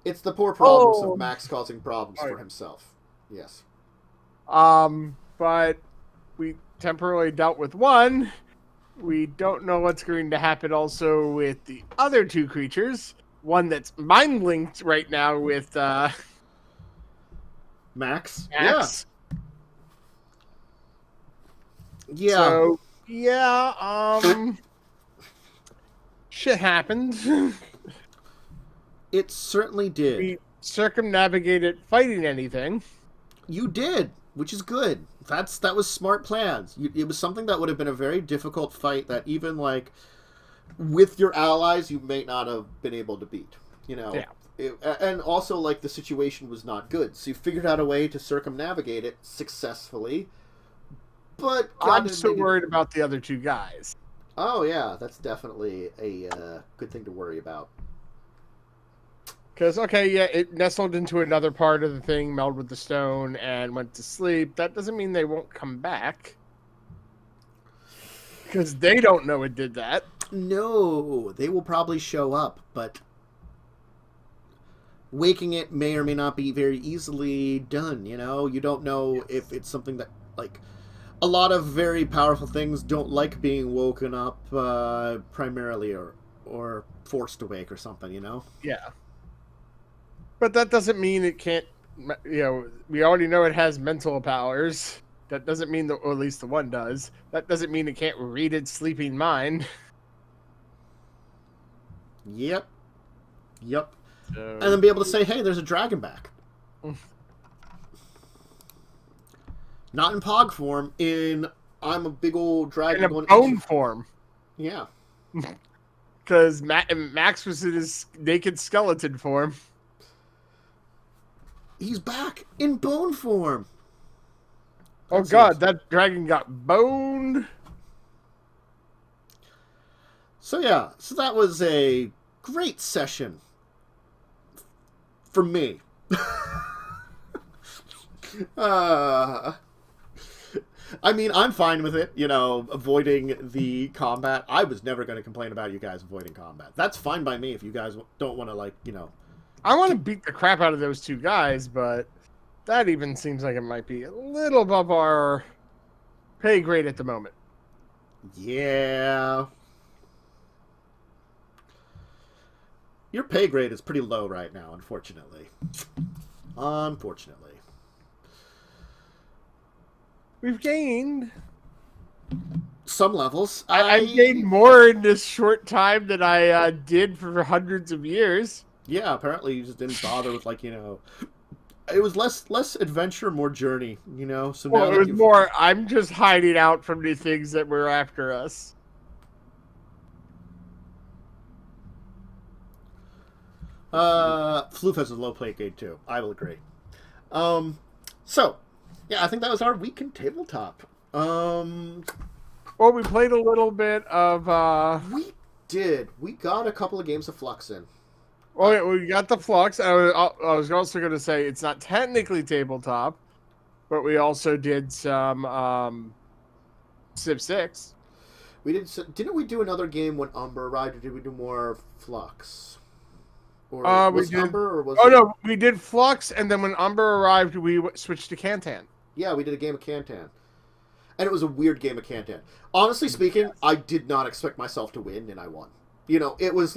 It's the poor problems of Max causing problems for himself. Yes. But we temporarily dealt with one. We don't know what's going to happen also with the other two creatures. One that's mind-linked right now with, Max? Yeah. So, yeah, shit happened. It certainly did. We circumnavigated fighting anything. You did, which is good. That was smart plans. It was something that would have been a very difficult fight that even, like, with your allies, you may not have been able to beat. You know? Yeah. And also, like, the situation was not good. So you figured out a way to circumnavigate it successfully. But I'm so worried about the other two guys. Oh, yeah. That's definitely a good thing to worry about. Because, okay, yeah, it nestled into another part of the thing, melded with the stone, and went to sleep. That doesn't mean they won't come back. Because they don't know it did that. No, they will probably show up, but waking it may or may not be very easily done, you know? You don't know if it's something that, like... A lot of very powerful things don't like being woken up primarily or forced awake or something, you know? Yeah. But that doesn't mean it can't, you know, we already know it has mental powers. That doesn't mean that, or at least the one does. That doesn't mean it can't read its sleeping mind. Yep. And then be able to say, hey, there's a dragon back. Not in Pog form, in I'm a big old dragon. In a bone form. Yeah. Because Max was in his naked skeleton form. He's back in bone form. Oh god, that dragon got boned. So yeah, so that was a great session for me. I mean, I'm fine with it, avoiding the combat. I was never going to complain about you guys avoiding combat. That's fine by me if you guys don't want to, I want to beat the crap out of those two guys, but that even seems like it might be a little above our pay grade at the moment. Yeah. Your pay grade is pretty low right now, unfortunately. We've gained some levels. I've gained more in this short time than I did for hundreds of years. Yeah, apparently you just didn't bother with it was less adventure, more journey, So well, it was more I'm just hiding out from the things that were after us. Floof has a low play grade too. I will agree. So, yeah, I think that was our week in tabletop. Well, we played a little bit of. We did. We got a couple of games of Flux in. Oh, yeah, we got the Flux. I was also going to say it's not technically tabletop, but we also did some Civ 6. We did. Didn't we do another game when Umber arrived, or did we do more Flux? Or was Umber, or was no, we did Flux, and then when Umber arrived, we switched to Cantan. Yeah, we did a game of Cantan. And it was a weird game of Cantan. Honestly speaking, I did not expect myself to win, and I won. It was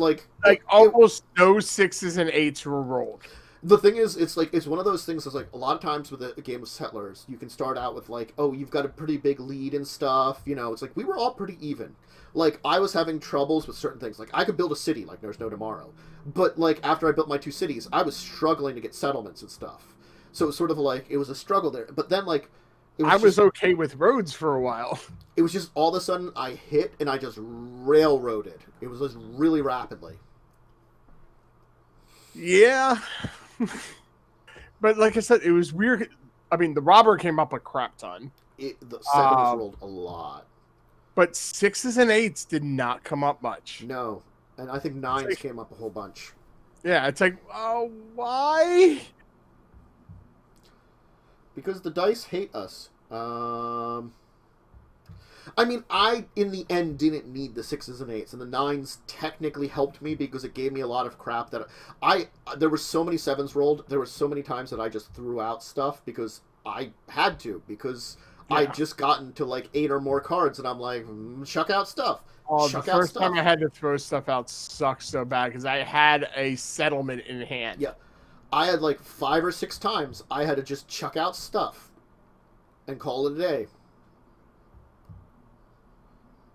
almost no 6s and 8s were rolled. The thing is, it's one of those things that's a lot of times with a game of Settlers, you can start out with you've got a pretty big lead and stuff. It's we were all pretty even. I was having troubles with certain things. I could build a city like there's no tomorrow. But, after I built my 2 cities, I was struggling to get settlements and stuff. So it was sort of it was a struggle there. But then, I was okay with roads for a while. It was just all of a sudden I hit and I just railroaded. It was just really rapidly. Yeah. But like I said, it was weird. I mean, the robber came up a crap ton. The 7s rolled a lot. But 6s and 8s did not come up much. No. And I think 9s came up a whole bunch. Yeah, it's why? Because the dice hate us. I mean, I, in the end, didn't need the 6s and 8s, and the 9s technically helped me because it gave me a lot of crap that there were so many 7s rolled, there were so many times that I just threw out stuff because I had to, because I'd just gotten to 8 or more cards, and I'm chuck out stuff. Oh, the first time I had to throw stuff out sucked so bad because I had a settlement in hand. Yeah. I had 5 or 6 times I had to just chuck out stuff and call it a day.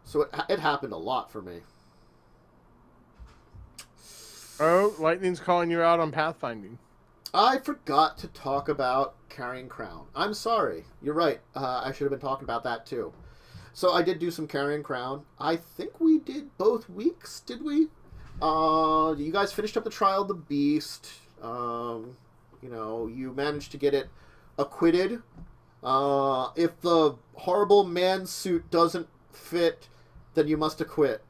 So it happened a lot for me. Oh, Lightning's calling you out on pathfinding. I forgot to talk about Carrying Crown. I'm sorry. You're right. I should have been talking about that too. So I did do some Carrying Crown. I think we did both weeks, did we? You guys finished up the Trial of the Beast. You managed to get it acquitted. If the horrible man suit doesn't fit, then you must acquit.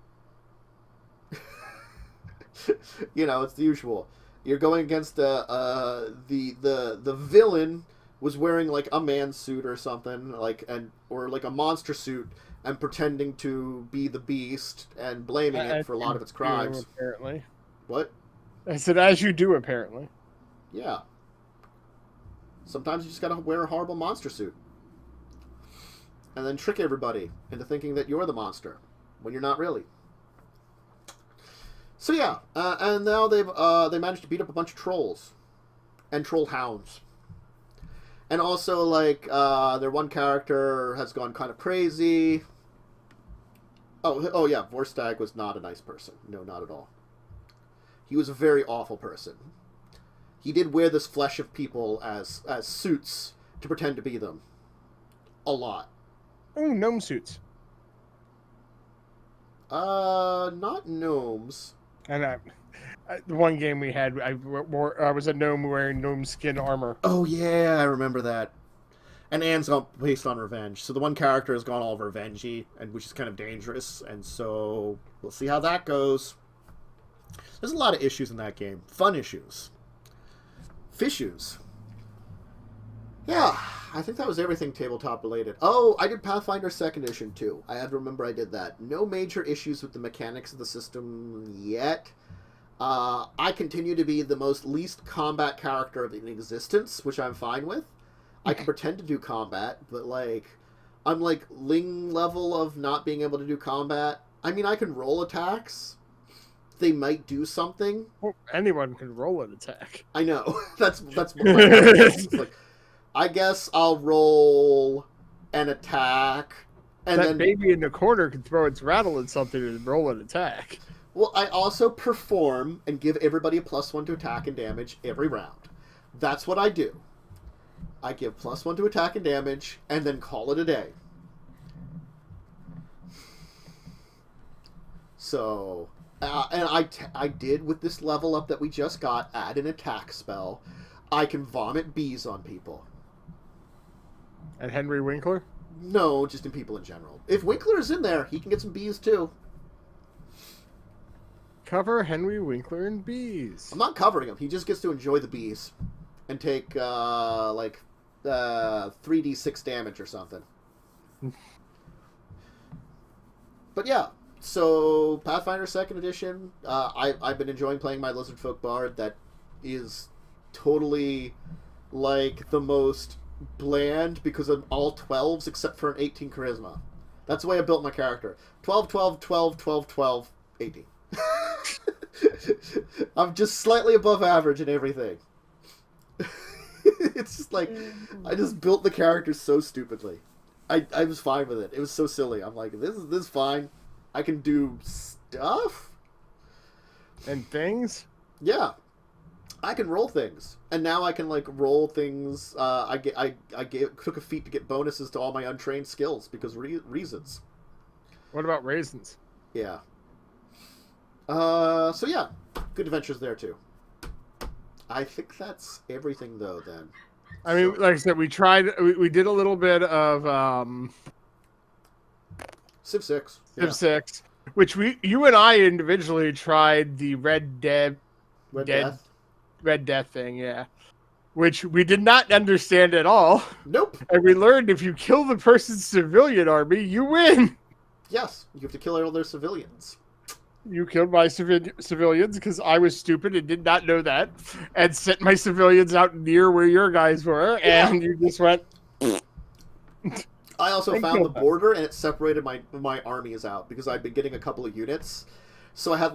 It's the usual. You're going against the villain was wearing a man suit or something, or a monster suit, and pretending to be the beast and blaming it for a lot of its crimes. Apparently. What? I said, as you do, apparently. Yeah. Sometimes you just gotta wear a horrible monster suit. And then trick everybody into thinking that you're the monster, when you're not really. So yeah, and now they managed to beat up a bunch of trolls. And troll hounds. And also, their one character has gone kind of crazy. Oh yeah, Vorstag was not a nice person. No, not at all. He was a very awful person. He did wear this flesh of people as suits to pretend to be them. A lot. Oh, gnome suits. Not gnomes. And the one game we had, I was a gnome wearing gnome skin armor. Oh yeah, I remember that. And Anne's based on revenge, so the one character has gone all revengey, and which is kind of dangerous. And so we'll see how that goes. There's a lot of issues in that game. Fun issues. Fissues. Yeah, I think that was everything tabletop related. Oh, I did Pathfinder 2nd Edition too. I had to remember I did that. No major issues with the mechanics of the system yet. I continue to be the most least combat character in existence, which I'm fine with. I can pretend to do combat, but I'm Ling level of not being able to do combat. I mean, I can roll attacks. They might do something. Well, anyone can roll an attack. I know. That's what my it's I guess I'll roll an attack, and that then baby in the corner can throw its rattle at something and roll an attack. Well, I also perform and give everybody a +1 to attack and damage every round. That's what I do. I give +1 to attack and damage, and then call it a day. So, and I did with this level up that we just got, add an attack spell. I can vomit bees on people. And Henry Winkler? No, just in people in general. If Winkler is in there, he can get some bees too. Cover Henry Winkler and bees. I'm not covering him. He just gets to enjoy the bees and take 3d6 damage or something. But yeah, so Pathfinder 2nd Edition. I've been enjoying playing my Lizard Folk Bard. That is totally the most bland because I'm all 12s except for an 18 charisma. That's the way I built my character. 12, 12, 12, 12, 12, 18. I'm just slightly above average in everything. It's just I just built the character so stupidly. I was fine with it. It was so silly. I'm like, this is fine. I can do stuff and things. Yeah, I can roll things, and now I can roll things. I took a feat to get bonuses to all my untrained skills because reasons. What about raisins? Yeah. So yeah, good adventures there too. I think that's everything though then. I mean, like I said, we did a little bit of Civ 6. Civ 6, which you and I individually tried the Red Death thing, yeah. Which we did not understand at all. Nope. And we learned if you kill the person's civilian army, you win. Yes, you have to kill all their civilians. You killed my civilians because I was stupid and did not know that, and sent my civilians out near where your guys were, and you just went. I also found the border, and it separated my armies out because I'd been getting a couple of units. So I had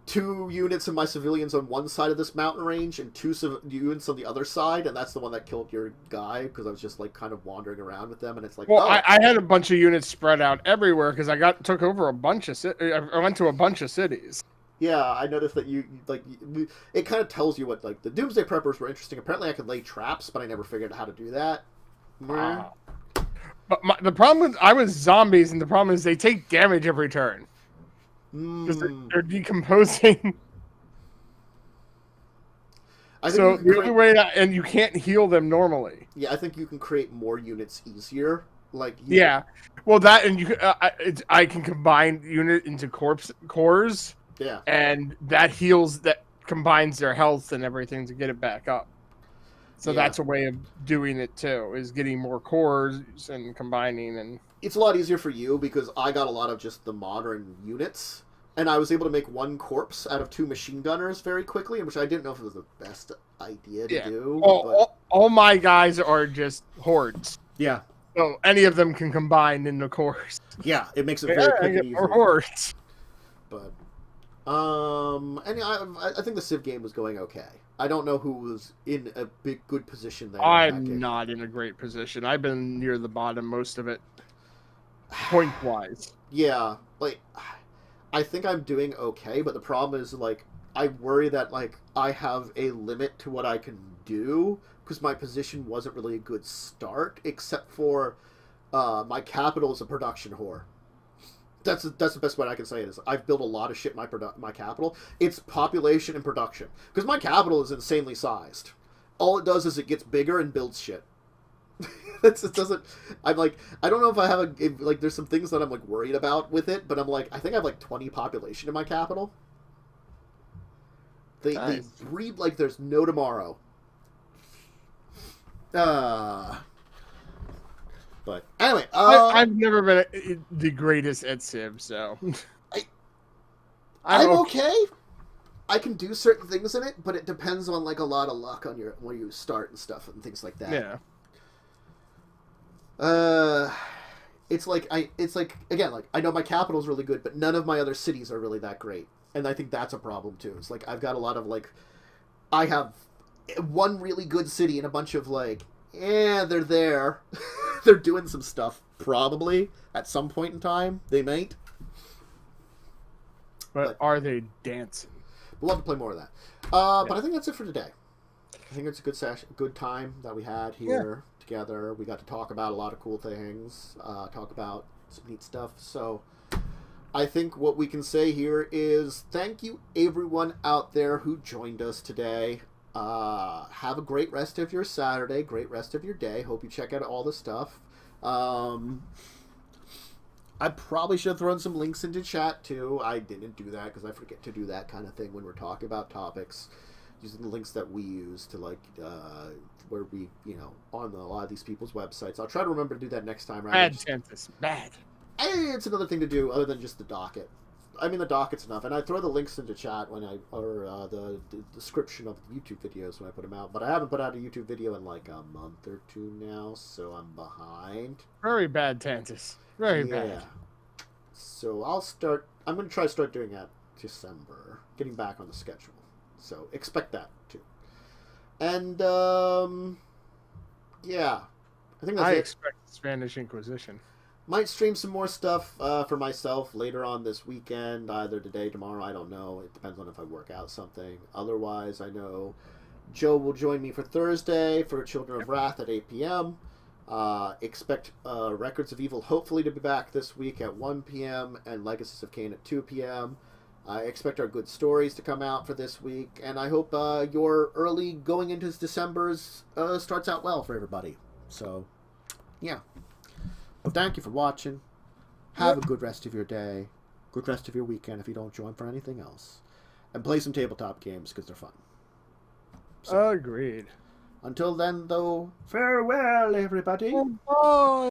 2 units of my civilians on one side of this mountain range and 2 units on the other side, and that's the one that killed your guy because I was just kind of wandering around with them, and it's well, I had a bunch of units spread out everywhere because I took over a bunch of I went to a bunch of cities. Yeah, I noticed that it kind of tells you what the Doomsday Preppers were interesting. Apparently, I could lay traps, but I never figured out how to do that. Wow. But the problem with I was zombies, and the problem is they take damage every turn. Because they're decomposing. So the only way and you can't heal them normally. Yeah, I think you can create more units easier. Yeah, well that and you I can combine unit into cores. Yeah, and that combines their health and everything to get it back up. So that's a way of doing it too, is getting more cores and combining. And it's a lot easier for you because I got a lot of just the modern units. And I was able to make 1 corpse out of 2 machine gunners very quickly, which I didn't know if it was the best idea to do. All my guys are just hordes. Yeah. So any of them can combine in the cores. Yeah, it makes it very quick and easy. Hordes. But, and I think the Civ game was going okay. I don't know who was in a good position there. I'm not in a great position. I've been near the bottom most of it, point-wise. Yeah, I think I'm doing okay, but the problem is, I worry that, I have a limit to what I can do, because my position wasn't really a good start, except for my capital is a production whore. That's the best way I can say it is. I've built a lot of shit in my capital. It's population and production. Because my capital is insanely sized. All it does is it gets bigger and builds shit. It doesn't. I'm I don't know if I have there's some things that I'm worried about with it, but I'm I think I have 20 population in my capital. They breed there's no tomorrow. But anyway, I've never been the greatest at Civ, so I'm okay. I can do certain things in it, but it depends on like a lot of luck on your where you start and stuff and things like that. Yeah. It's like again, like I know my capital's really good, but none of my other cities are really that great, and I think that's a problem too. It's like I've got a lot of like, I have one really good city and a bunch of like, they're there, they're doing some stuff probably at some point in time they might, but are they dancing? We'll have to play more of that. But I think that's it for today. I think it's a good session, good time that we had here together. We got to talk about a lot of cool things, talk about some neat stuff. So I think what we can say here is thank you everyone out there who joined us today. Have a great rest of your Saturday, great rest of your day. Hope you check out all the stuff. I probably should have thrown some links into chat too. I didn't do that because I forget to do that kind of thing when we're talking about topics. Using the links that we use to like where we, on a lot of these people's websites. I'll try to remember to do that next time. Bad chances. Bad. It's another thing to do other than just the docket. I mean, the docket's enough, and I throw the links into chat or the description of the YouTube videos when I put them out. But I haven't put out a YouTube video in like a month or two now, so I'm behind. Very bad chances. Very bad. So I'm going to try to start doing that December, getting back on the schedule. So expect that too. And I think that's it. Expect Spanish Inquisition. Might stream some more stuff for myself later on this weekend, either today, tomorrow, I don't know. It depends on if I work out something. Otherwise, I know Joe will join me for Thursday for Children of Wrath at 8 p.m. Expect Records of Evil hopefully to be back this week at 1 p.m. and Legacies of Kain at 2 p.m. I expect our good stories to come out for this week, and I hope your early going into December's starts out well for everybody. So, yeah. Well, thank you for watching. Have a good rest of your day. Good rest of your weekend if you don't join for anything else. And play some tabletop games because they're fun. So, agreed. Until then, though, farewell, everybody. Bye.